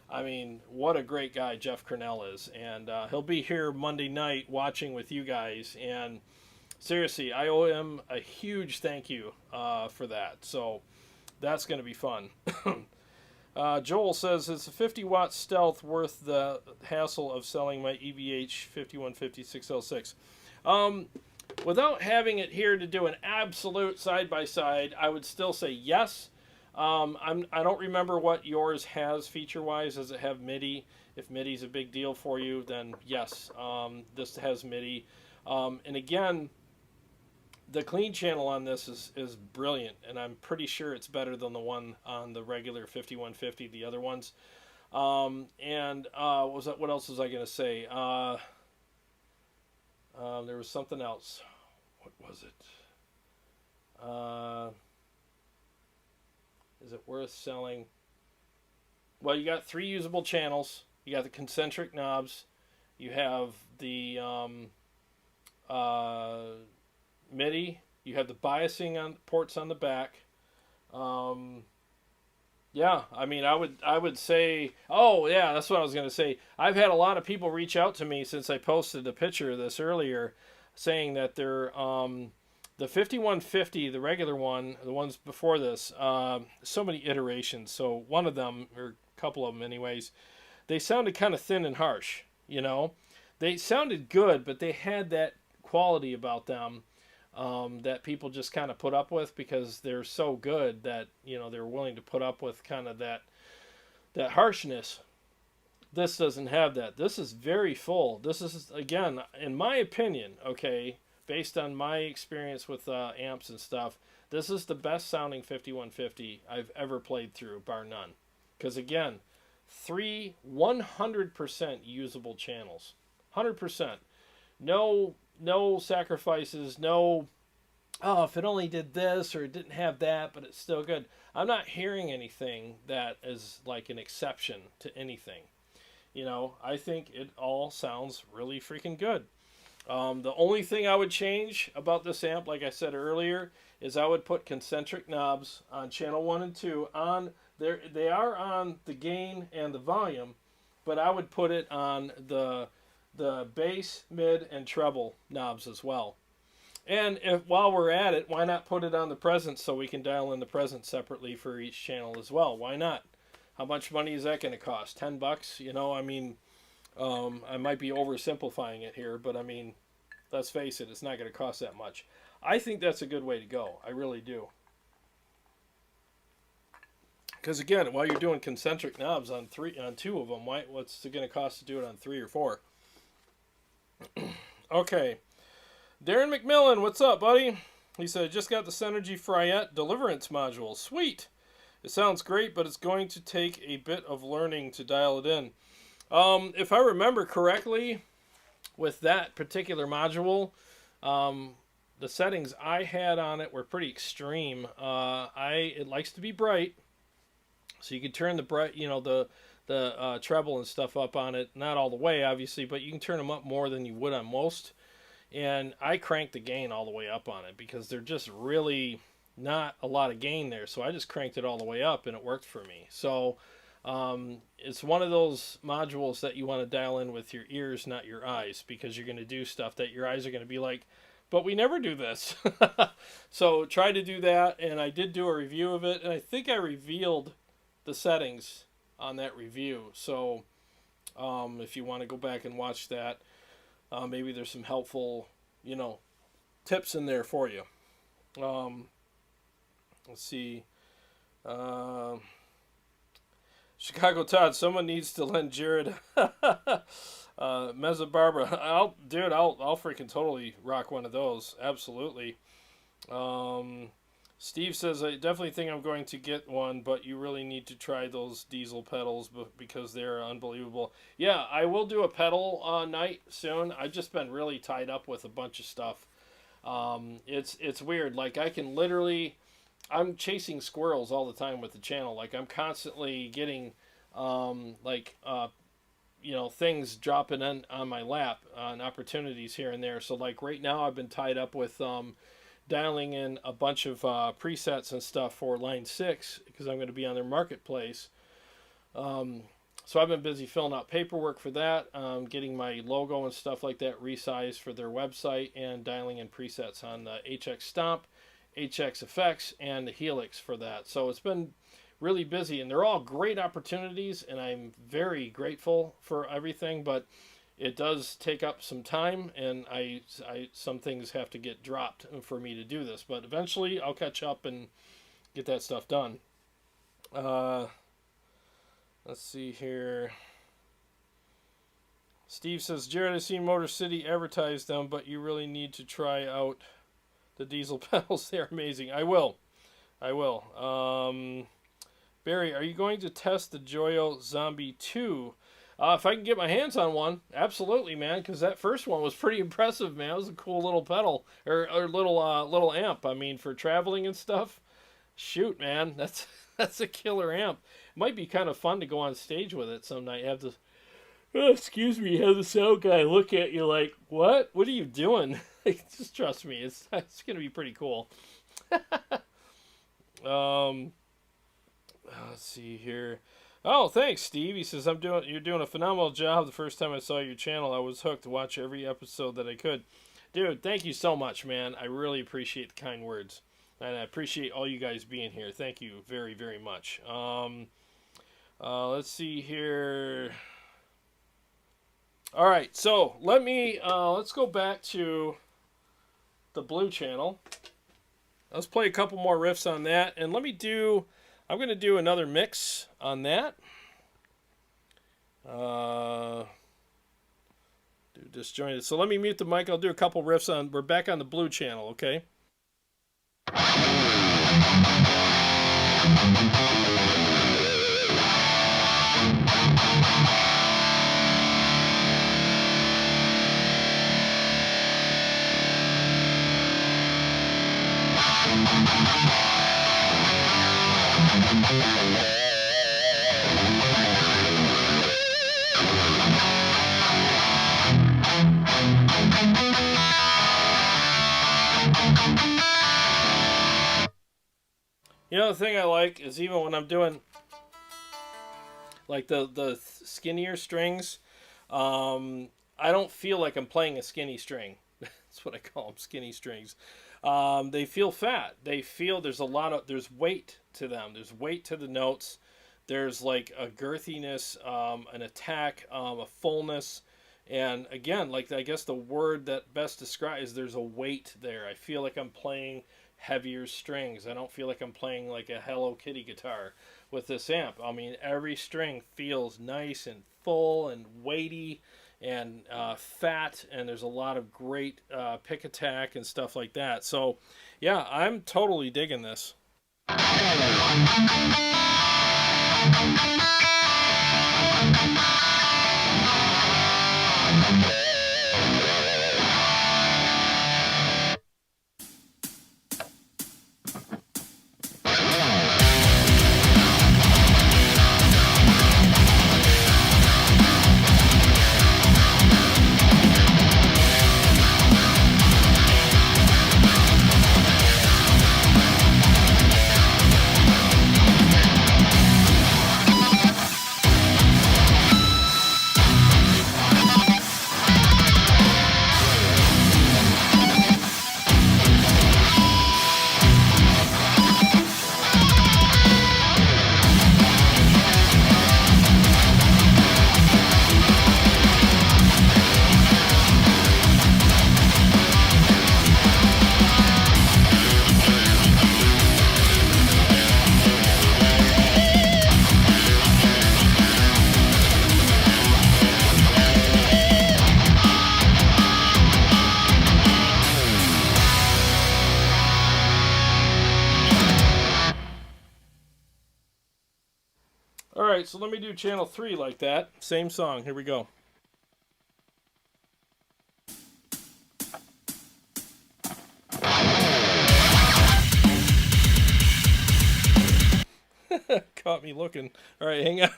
I mean, what a great guy Jeff Cornell is. And he'll be here Monday night watching with you guys. And seriously, I owe him a huge thank you for that. So that's going to be fun. Joel says, is a 50-watt stealth worth the hassle of selling my EVH 5156L6? Without having it here to do an absolute side-by-side, I would still say yes. I don't remember what yours has feature-wise. Does it have MIDI? If MIDI's a big deal for you, then yes, this has MIDI. And again, the clean channel on this is brilliant, and I'm pretty sure it's better than the one on the regular 5150, the other ones. What else was I going to say? There was something else. What was it? Is it worth selling? Well, you got 3 usable channels. You got the concentric knobs. You have the MIDI. You have the biasing on ports on the back. Yeah, I mean, I would say, oh yeah, that's what I was going to say. I've had a lot of people reach out to me since I posted a picture of this earlier, saying that they're the 5150, the regular one, the ones before this, so many iterations. So one of them, or a couple of them anyways, they sounded kind of thin and harsh, They sounded good, but they had that quality about them that people just kind of put up with because they're so good that, you know, they're willing to put up with kind of that harshness. This doesn't have that. This is very full. This is, again, in my opinion, okay, based on my experience with amps and stuff, this is the best sounding 5150 I've ever played through, bar none. Because, again, 100% usable channels. 100%. No sacrifices, no, oh, if it only did this or it didn't have that, but it's still good. I'm not hearing anything that is like an exception to anything. You know, I think it all sounds really freaking good. The only thing I would change about this amp, like I said earlier, is I would put concentric knobs on channel 1 and 2 on there. They are on the gain and the volume, but I would put it on the bass, mid, and treble knobs as well. And if while we're at it, why not put it on the presence so we can dial in the presence separately for each channel as well? Why not? How much money is that going to cost? $10? You know, I mean, I might be oversimplifying it here, but I mean, let's face it, it's not going to cost that much. I think that's a good way to go. I really do. Because again, while you're doing concentric knobs on two of them, what's it going to cost to do it on 3 or 4? Okay. Darren McMillan, what's up, buddy? He said, just got the Synergy Fryette Deliverance module. Sweet. It sounds great, but it's going to take a bit of learning to dial it in. If I remember correctly, with that particular module, the settings I had on it were pretty extreme. It likes to be bright, so you can turn the bright, you know, the treble and stuff up on it. Not all the way, obviously, but you can turn them up more than you would on most. And I cranked the gain all the way up on it because they're just really not a lot of gain there. So I just cranked it all the way up and it worked for me. So it's one of those modules that you want to dial in with your ears, not your eyes, because you're going to do stuff that your eyes are going to be like, but we never do this. So try to do that. And I did do a review of it. And I think I revealed the settings on that review. So if you want to go back and watch that, maybe there's some helpful, you know, tips in there for you. Let's see. Chicago Todd, someone needs to lend Jared Mezza Barbara. I'll freaking totally rock one of those. Absolutely. Steve says, I definitely think I'm going to get one, but you really need to try those diesel pedals because they're unbelievable. Yeah, I will do a pedal night soon. I've just been really tied up with a bunch of stuff. It's weird. Like, I can literally, I'm chasing squirrels all the time with the channel. Like, I'm constantly getting, you know, things dropping in on my lap on opportunities here and there. So, like, right now I've been tied up with dialing in a bunch of presets and stuff for Line 6 because I'm going to be on their marketplace. So I've been busy filling out paperwork for that, getting my logo and stuff like that resized for their website, and dialing in presets on the HX Stomp, HX Effects, and the Helix for that. So it's been really busy, and they're all great opportunities, and I'm very grateful for everything, but it does take up some time, and I some things have to get dropped for me to do this. But eventually, I'll catch up and get that stuff done. Let's see here. Steve says, Jared, I've seen Motor City advertise them, but you really need to try out the diesel pedals. They're amazing. I will. Barry, are you going to test the Joyo Zombie 2? If I can get my hands on one, absolutely, man, because that first one was pretty impressive, man. It was a cool little pedal, or little amp. I mean, for traveling and stuff, shoot, man, that's a killer amp. It might be kind of fun to go on stage with it some night. Have the have the sound guy look at you like, what are you doing? Just trust me, it's gonna be pretty cool. Let's see here. Oh, thanks, Steve. He says, you're doing a phenomenal job. The first time I saw your channel, I was hooked to watch every episode that I could. Dude, thank you so much, man. I really appreciate the kind words. And I appreciate all you guys being here. Thank you very, very much. Let's see here. All right, so let's go back to the blue channel. Let's play a couple more riffs on that, and I'm going to do another mix on that. Do disjointed. So let me mute the mic. I'll do a couple riffs on. We're back on the blue channel, okay? You know, the thing I like is even when I'm doing like the skinnier strings, I don't feel like I'm playing a skinny string. That's what I call them, skinny strings. They feel fat. They feel there's there's weight to them. There's weight to the notes. There's like a girthiness, an attack, a fullness. And again, like I guess the word that best describes, there's a weight there. I feel like I'm playing heavier strings. I don't feel like I'm playing like a Hello Kitty guitar with this amp. I mean, every string feels nice and full and weighty and fat, and there's a lot of great pick attack and stuff like that. So yeah, I'm totally digging this. Alright, so let me do channel 3 like that. Same song. Here we go. Caught me looking. Alright, hang on.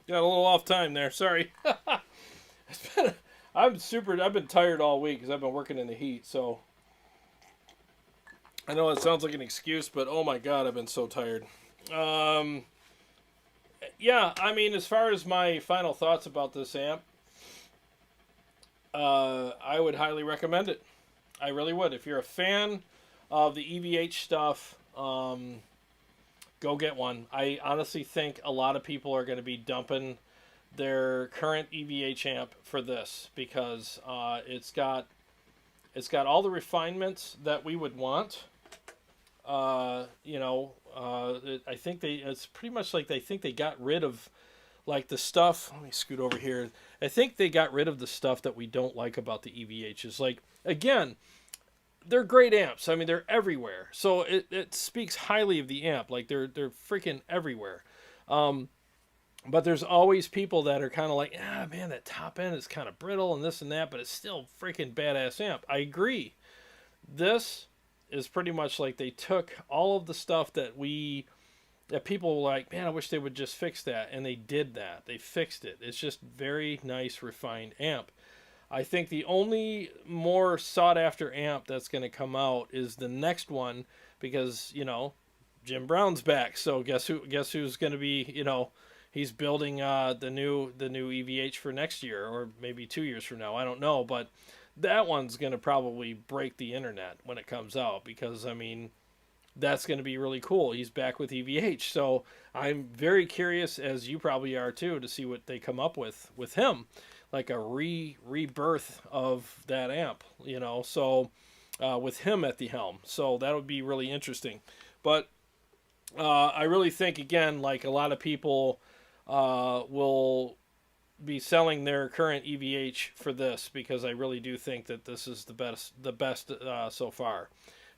Got a little off time there. Sorry. I've been tired all week because I've been working in the heat. So I know it sounds like an excuse, but oh my God, I've been so tired. Yeah, I mean, as far as my final thoughts about this amp, I would highly recommend it. I really would. If you're a fan of the EVH stuff, go get one. I honestly think a lot of people are going to be dumping their current EVH amp for this because it's got all the refinements that we would want. I think it's pretty much like they think they got rid of like the stuff. Let me scoot over here. I think they got rid of the stuff that we don't like about the EVHs. Like, again, they're great amps. I mean, they're everywhere. So it speaks highly of the amp. Like, they're freaking everywhere. But there's always people that are kind of like, ah, man, that top end is kind of brittle and this and that, but it's still freaking badass amp. I agree. This is pretty much like they took all of the stuff that people were like, man, I wish they would just fix that. And they did that. They fixed it. It's just very nice, refined amp. I think the only more sought after amp that's going to come out is the next one because, Jim Brown's back. So guess who's going to be, he's building the new EVH for next year or maybe 2 years from now. I don't know, but that one's going to probably break the internet when it comes out because, I mean, that's going to be really cool. He's back with EVH. So I'm very curious, as you probably are too, to see what they come up with him. Like a rebirth of that amp, so with him at the helm. So that would be really interesting. But I really think, again, like a lot of people will be selling their current EVH for this because I really do think that this is the best so far.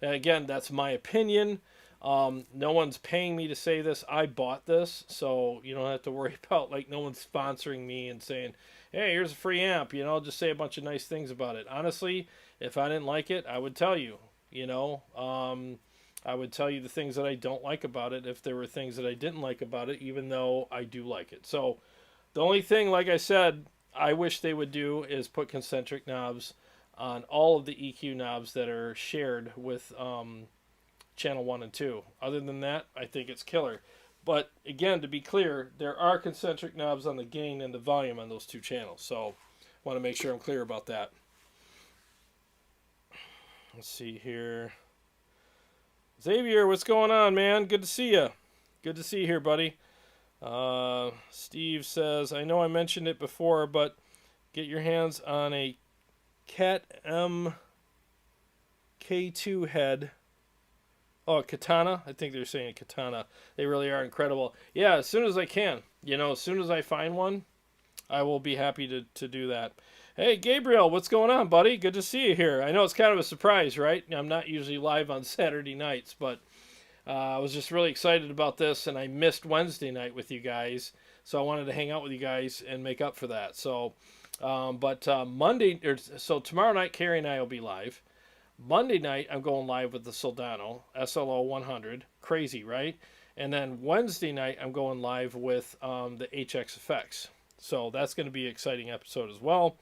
And again, that's my opinion. No one's paying me to say this. I bought this, so you don't have to worry about like no one's sponsoring me and saying, hey, here's a free amp, just say a bunch of nice things about it. Honestly, if I didn't like it, I would tell you, I would tell you the things that I don't like about it if there were things that I didn't like about it, even though I do like it. So the only thing, like I said, I wish they would do is put concentric knobs on all of the EQ knobs that are shared with channel 1 and 2. Other than that, I think it's killer. But again, to be clear, there are concentric knobs on the gain and the volume on those two channels. So I want to make sure I'm clear about that. Let's see here. Xavier, what's going on, man? Good to see you. Good to see you here, buddy. Steve says, I know I mentioned it before, but get your hands on a Cat M K2 head. Oh, Katana. I think they're saying Katana. They really are incredible. Yeah, as soon as I can. As soon as I find one, I will be happy to do that. Hey, Gabriel, what's going on, buddy? Good to see you here. I know it's kind of a surprise, right? I'm not usually live on Saturday nights, but I was just really excited about this, and I missed Wednesday night with you guys, so I wanted to hang out with you guys and make up for that. So, so tomorrow night, Carrie and I will be live. Monday night, I'm going live with the Soldano SLO 100. Crazy, right? And then Wednesday night, I'm going live with the HX Effects. So that's going to be an exciting episode as well.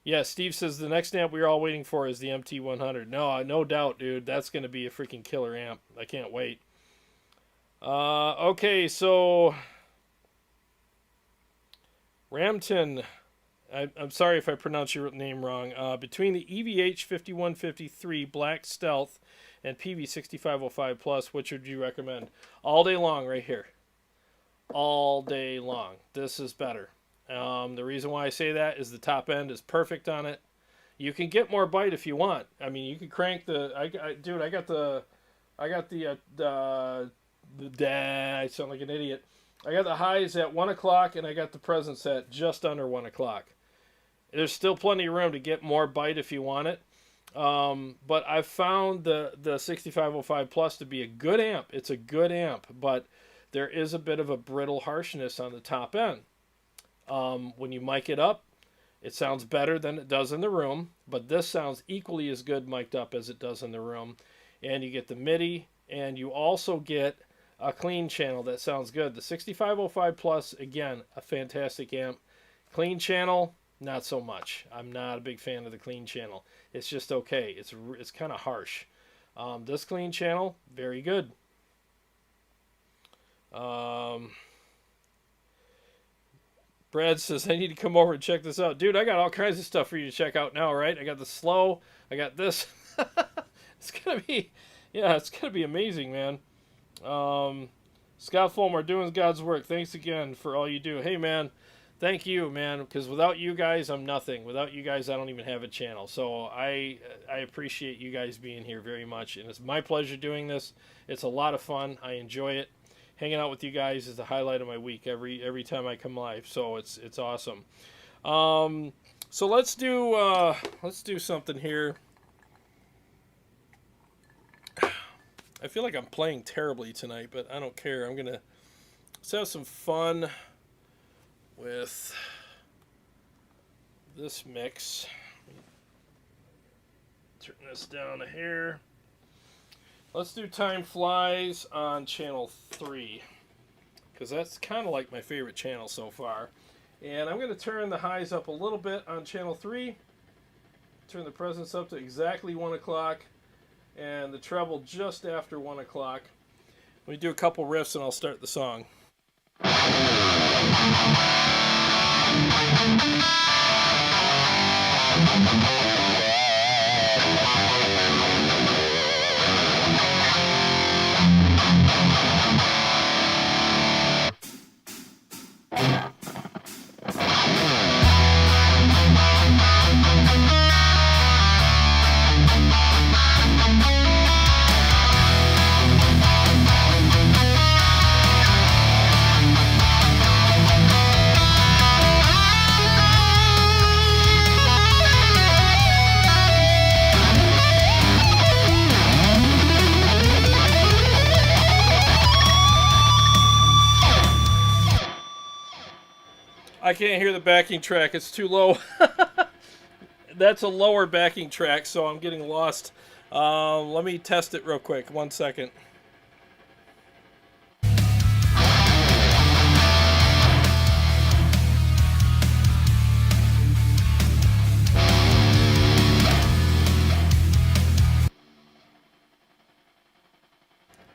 Yeah, Steve says the next amp we're all waiting for is the MT100. No doubt, dude. That's going to be a freaking killer amp. I can't wait. Okay, so Ramton, I'm sorry if I pronounce your name wrong. Between the EVH 5153 Black Stealth and PV 6505 Plus, which would you recommend? All day long, right here. All day long. This is better. The reason why I say that is the top end is perfect on it. You can get more bite if you want. I mean, you can crank the. I sound like an idiot. I got the highs at 1 o'clock and I got the presence at just under 1 o'clock. There's still plenty of room to get more bite if you want it. But I've found the 6505 Plus to be a good amp. It's a good amp, but there is a bit of a brittle harshness on the top end. When you mic it up, it sounds better than it does in the room, but this sounds equally as good mic'd up as it does in the room. And you get the MIDI, and you also get a clean channel that sounds good. The 6505 Plus, again, a fantastic amp. Clean channel, not so much. I'm not a big fan of the clean channel. It's just okay. It's kind of harsh. This clean channel, very good. Brad says, I need to come over and check this out. Dude, I got all kinds of stuff for you to check out now, right? I got the slow. I got this. It's going to be amazing, man. Scott Fulmer, doing God's work. Thanks again for all you do. Hey, man, thank you, man, because without you guys, I'm nothing. Without you guys, I don't even have a channel. So I appreciate you guys being here very much, and it's my pleasure doing this. It's a lot of fun. I enjoy it. hanging out with you guys is the highlight of my week every time I come live. So it's awesome. So let's do something here. I feel like I'm playing terribly tonight, but I don't care. Let's have some fun with this mix. Turn this down a hair. Let's do Time Flies on channel 3, because that's kind of like my favorite channel so far. And I'm going to turn the highs up a little bit on channel 3, turn the presence up to exactly 1 o'clock, and the treble just after 1 o'clock. Let me do a couple riffs and I'll start the song. I can't hear the backing track. It's too low. That's a lower backing track, so I'm getting lost. Let me test it real quick. 1 second.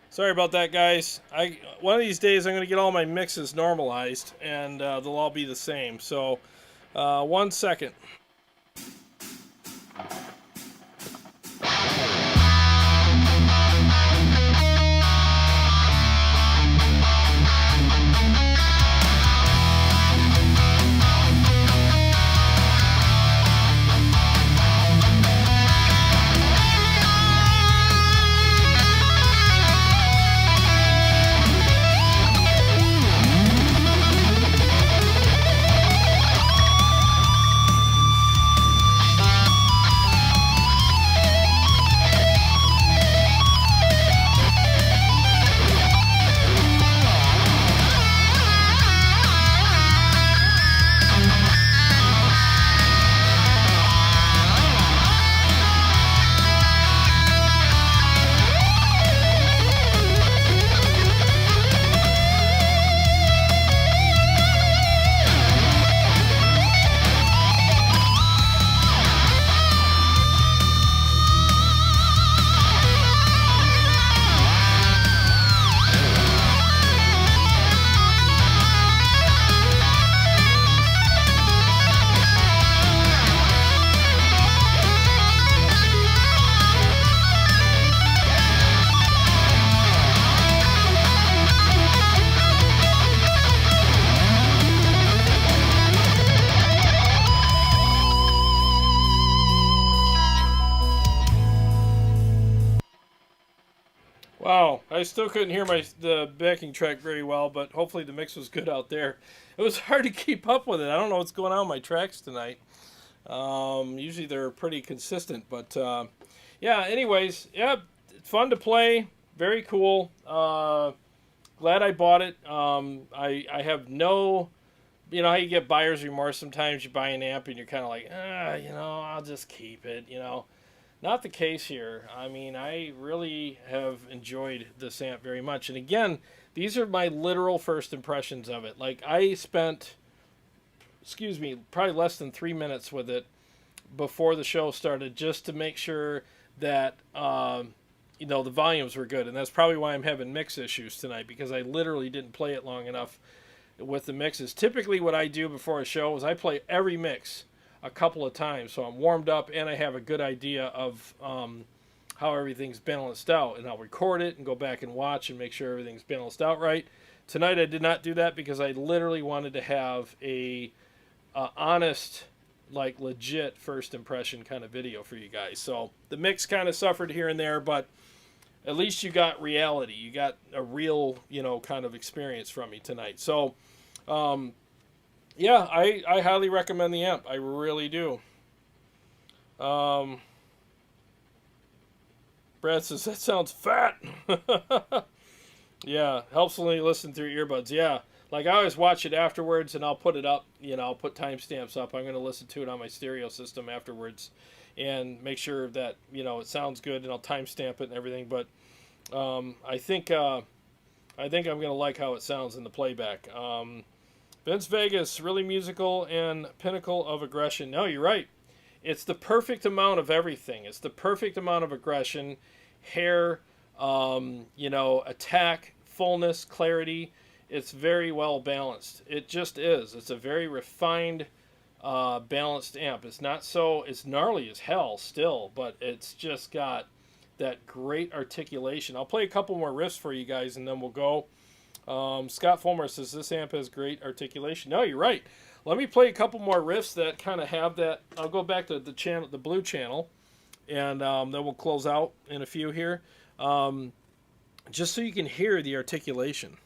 Sorry about that, guys. One of these days I'm going to get all my mixes normalized, and they'll all be the same. So, 1 second. Wow, I still couldn't hear the backing track very well, but hopefully the mix was good out there. It was hard to keep up with it. I don't know what's going on with my tracks tonight. Usually they're pretty consistent, but yeah, anyways, yeah, fun to play. Very cool. Glad I bought it. I have no, you know how you get buyer's remorse sometimes. You buy an amp and you're kind of like, I'll just keep it, Not the case here. I mean, I really have enjoyed this amp very much. And again, these are my literal first impressions of it. Like, I spent, probably less than 3 minutes with it before the show started just to make sure that, the volumes were good. And that's probably why I'm having mix issues tonight, because I literally didn't play it long enough with the mixes. Typically what I do before a show is I play every mix a couple of times, so I'm warmed up and I have a good idea of how everything's balanced out, and I'll record it and go back and watch and make sure everything's balanced out right. Tonight I did not do that because I literally wanted to have a honest, like legit first impression kind of video for you guys. So the mix kind of suffered here and there, but at least you got reality. You got a real, kind of experience from me tonight. So, yeah, I highly recommend the amp. I really do. Brad says, that sounds fat. Yeah, helps when you listen through earbuds. Yeah, like I always watch it afterwards, and I'll put it up. I'll put timestamps up. I'm going to listen to it on my stereo system afterwards, and make sure that it sounds good, and I'll timestamp it and everything. But I think I'm going to like how it sounds in the playback. Vince Vegas, really musical and pinnacle of aggression. No, you're right. It's the perfect amount of everything. It's the perfect amount of aggression, hair, attack, fullness, clarity. It's very well balanced. It just is. It's a very refined, balanced amp. It's gnarly as hell still, but it's just got that great articulation. I'll play a couple more riffs for you guys, and then we'll go. Scott Fulmer says this amp has great articulation. No, you're right. Let me play a couple more riffs that kind of have that. I'll go back to the channel, the blue channel, and then we'll close out in a few here, just so you can hear the articulation.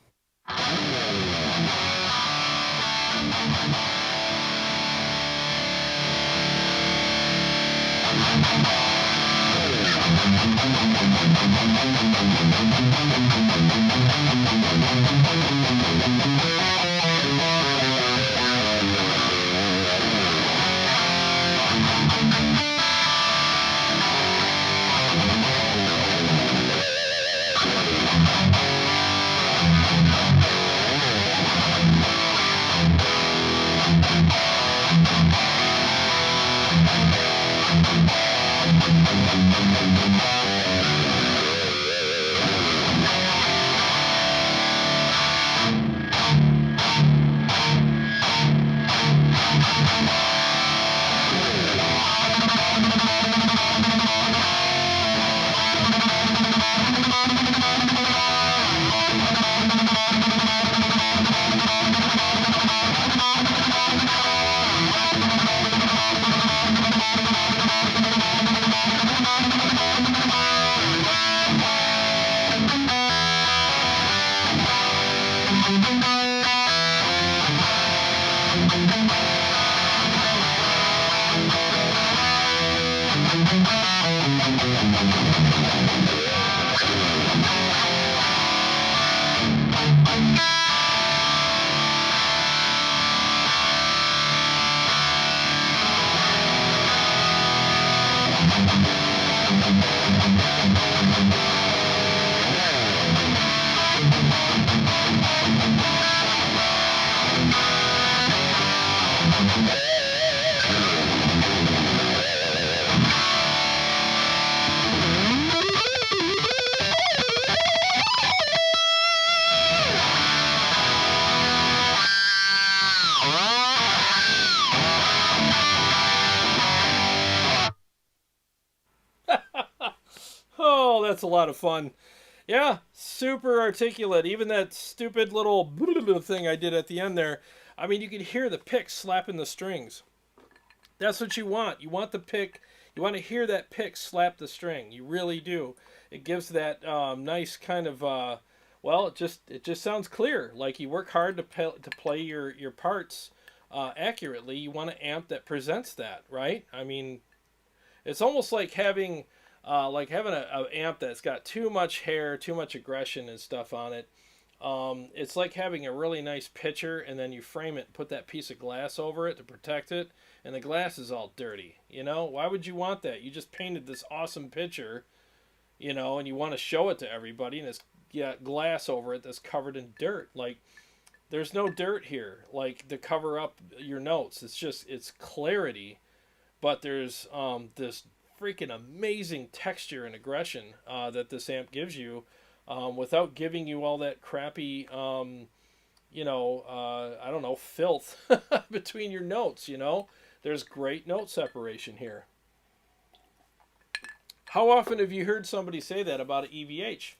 Oh, that's a lot of fun. Yeah, super articulate. Even that stupid little thing I did at the end there. I mean, you could hear the pick slapping the strings. That's what you want. You want the pick. You want to hear that pick slap the string. You really do. It gives that nice kind of it just sounds clear. Like you work hard to play your parts accurately. You want an amp that presents that, right? I mean, it's almost like having a amp that's got too much hair, too much aggression and stuff on it. It's like having a really nice picture, and then you frame it and put that piece of glass over it to protect it, and the glass is all dirty. Why would you want that? You just painted this awesome picture, and you want to show it to everybody, and it's got glass over it that's covered in dirt. Like, there's no dirt here, like, to cover up your notes. It's clarity, but there's this freaking amazing texture and aggression that this amp gives you, without giving you all that crappy, I don't know, filth between your notes. There's great note separation here. How often have you heard somebody say that about an EVH?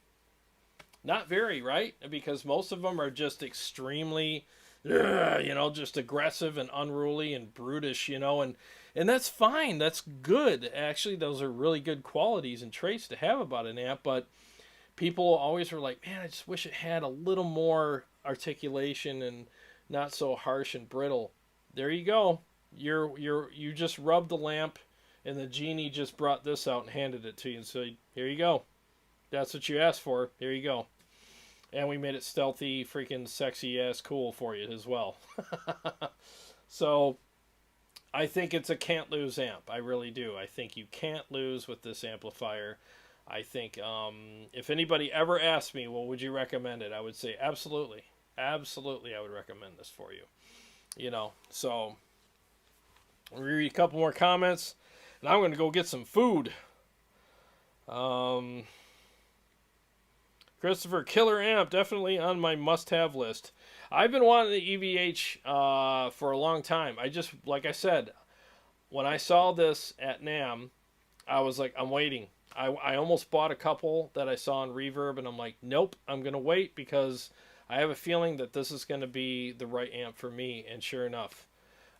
Not very, right? Because most of them are just extremely, just aggressive and unruly and brutish, and that's fine. That's good. Actually, those are really good qualities and traits to have about an amp. But people always were like, man, I just wish it had a little more articulation and not so harsh and brittle. There you go. You just rubbed the lamp, and the genie just brought this out and handed it to you and said, here you go. That's what you asked for. Here you go. And we made it stealthy, freaking sexy ass cool for you as well. So I think it's a can't lose amp. I really do. I think you can't lose with this amplifier. I think if anybody ever asked me, well, would you recommend it? I would say absolutely. Absolutely, I would recommend this for you. You know, so I'll read a couple more comments, and I'm going to go get some food. Christopher, killer amp, definitely on my must-have list. I've been wanting the EVH for a long time. Like I said, when I saw this at NAMM, I was like, I'm waiting. I almost bought a couple that I saw on Reverb, and I'm like, nope, I'm going to wait because I have a feeling that this is going to be the right amp for me, and sure enough,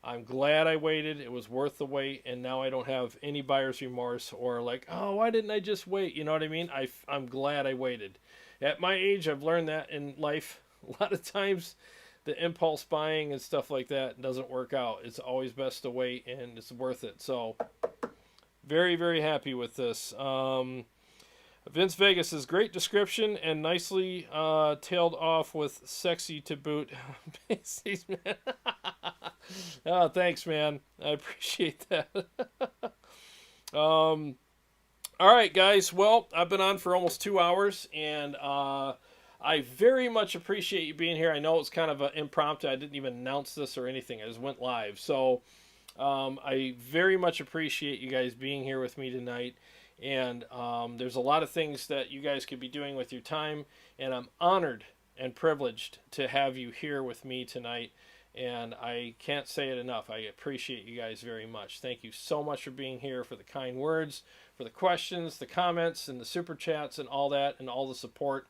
I'm glad I waited. It was worth the wait, and now I don't have any buyer's remorse or like, oh, why didn't I just wait? You know what I mean? I'm glad I waited. At my age, I've learned that in life. A lot of times, the impulse buying and stuff like that doesn't work out. It's always best to wait, and it's worth it. So, very, very happy with this. Vince Vegas says, great description and nicely tailed off with sexy to boot. Man. Oh, thanks, man. I appreciate that. All right, guys. Well, I've been on for almost 2 hours, and I very much appreciate you being here. I know it's kind of an impromptu. I didn't even announce this or anything. I just went live. So I very much appreciate you guys being here with me tonight. And there's a lot of things that you guys could be doing with your time, and I'm honored and privileged to have you here with me tonight. And I can't say it enough. I appreciate you guys very much. Thank you so much for being here, for the kind words, for the questions, the comments, and the super chats, and all that, and all the support.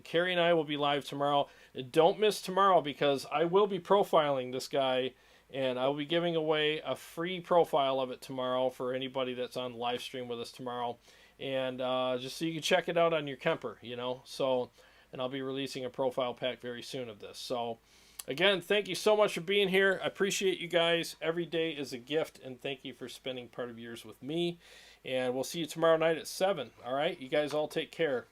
Carrie and I will be live tomorrow. Don't miss tomorrow, because I will be profiling this guy, and I will be giving away a free profile of it tomorrow for anybody that's on live stream with us tomorrow. And just so you can check it out on your Kemper, you know. So, and I'll be releasing a profile pack very soon of this. So, again, thank you so much for being here. I appreciate you guys. Every day is a gift, and thank you for spending part of yours with me. And we'll see you tomorrow night at 7. All right? You guys all take care.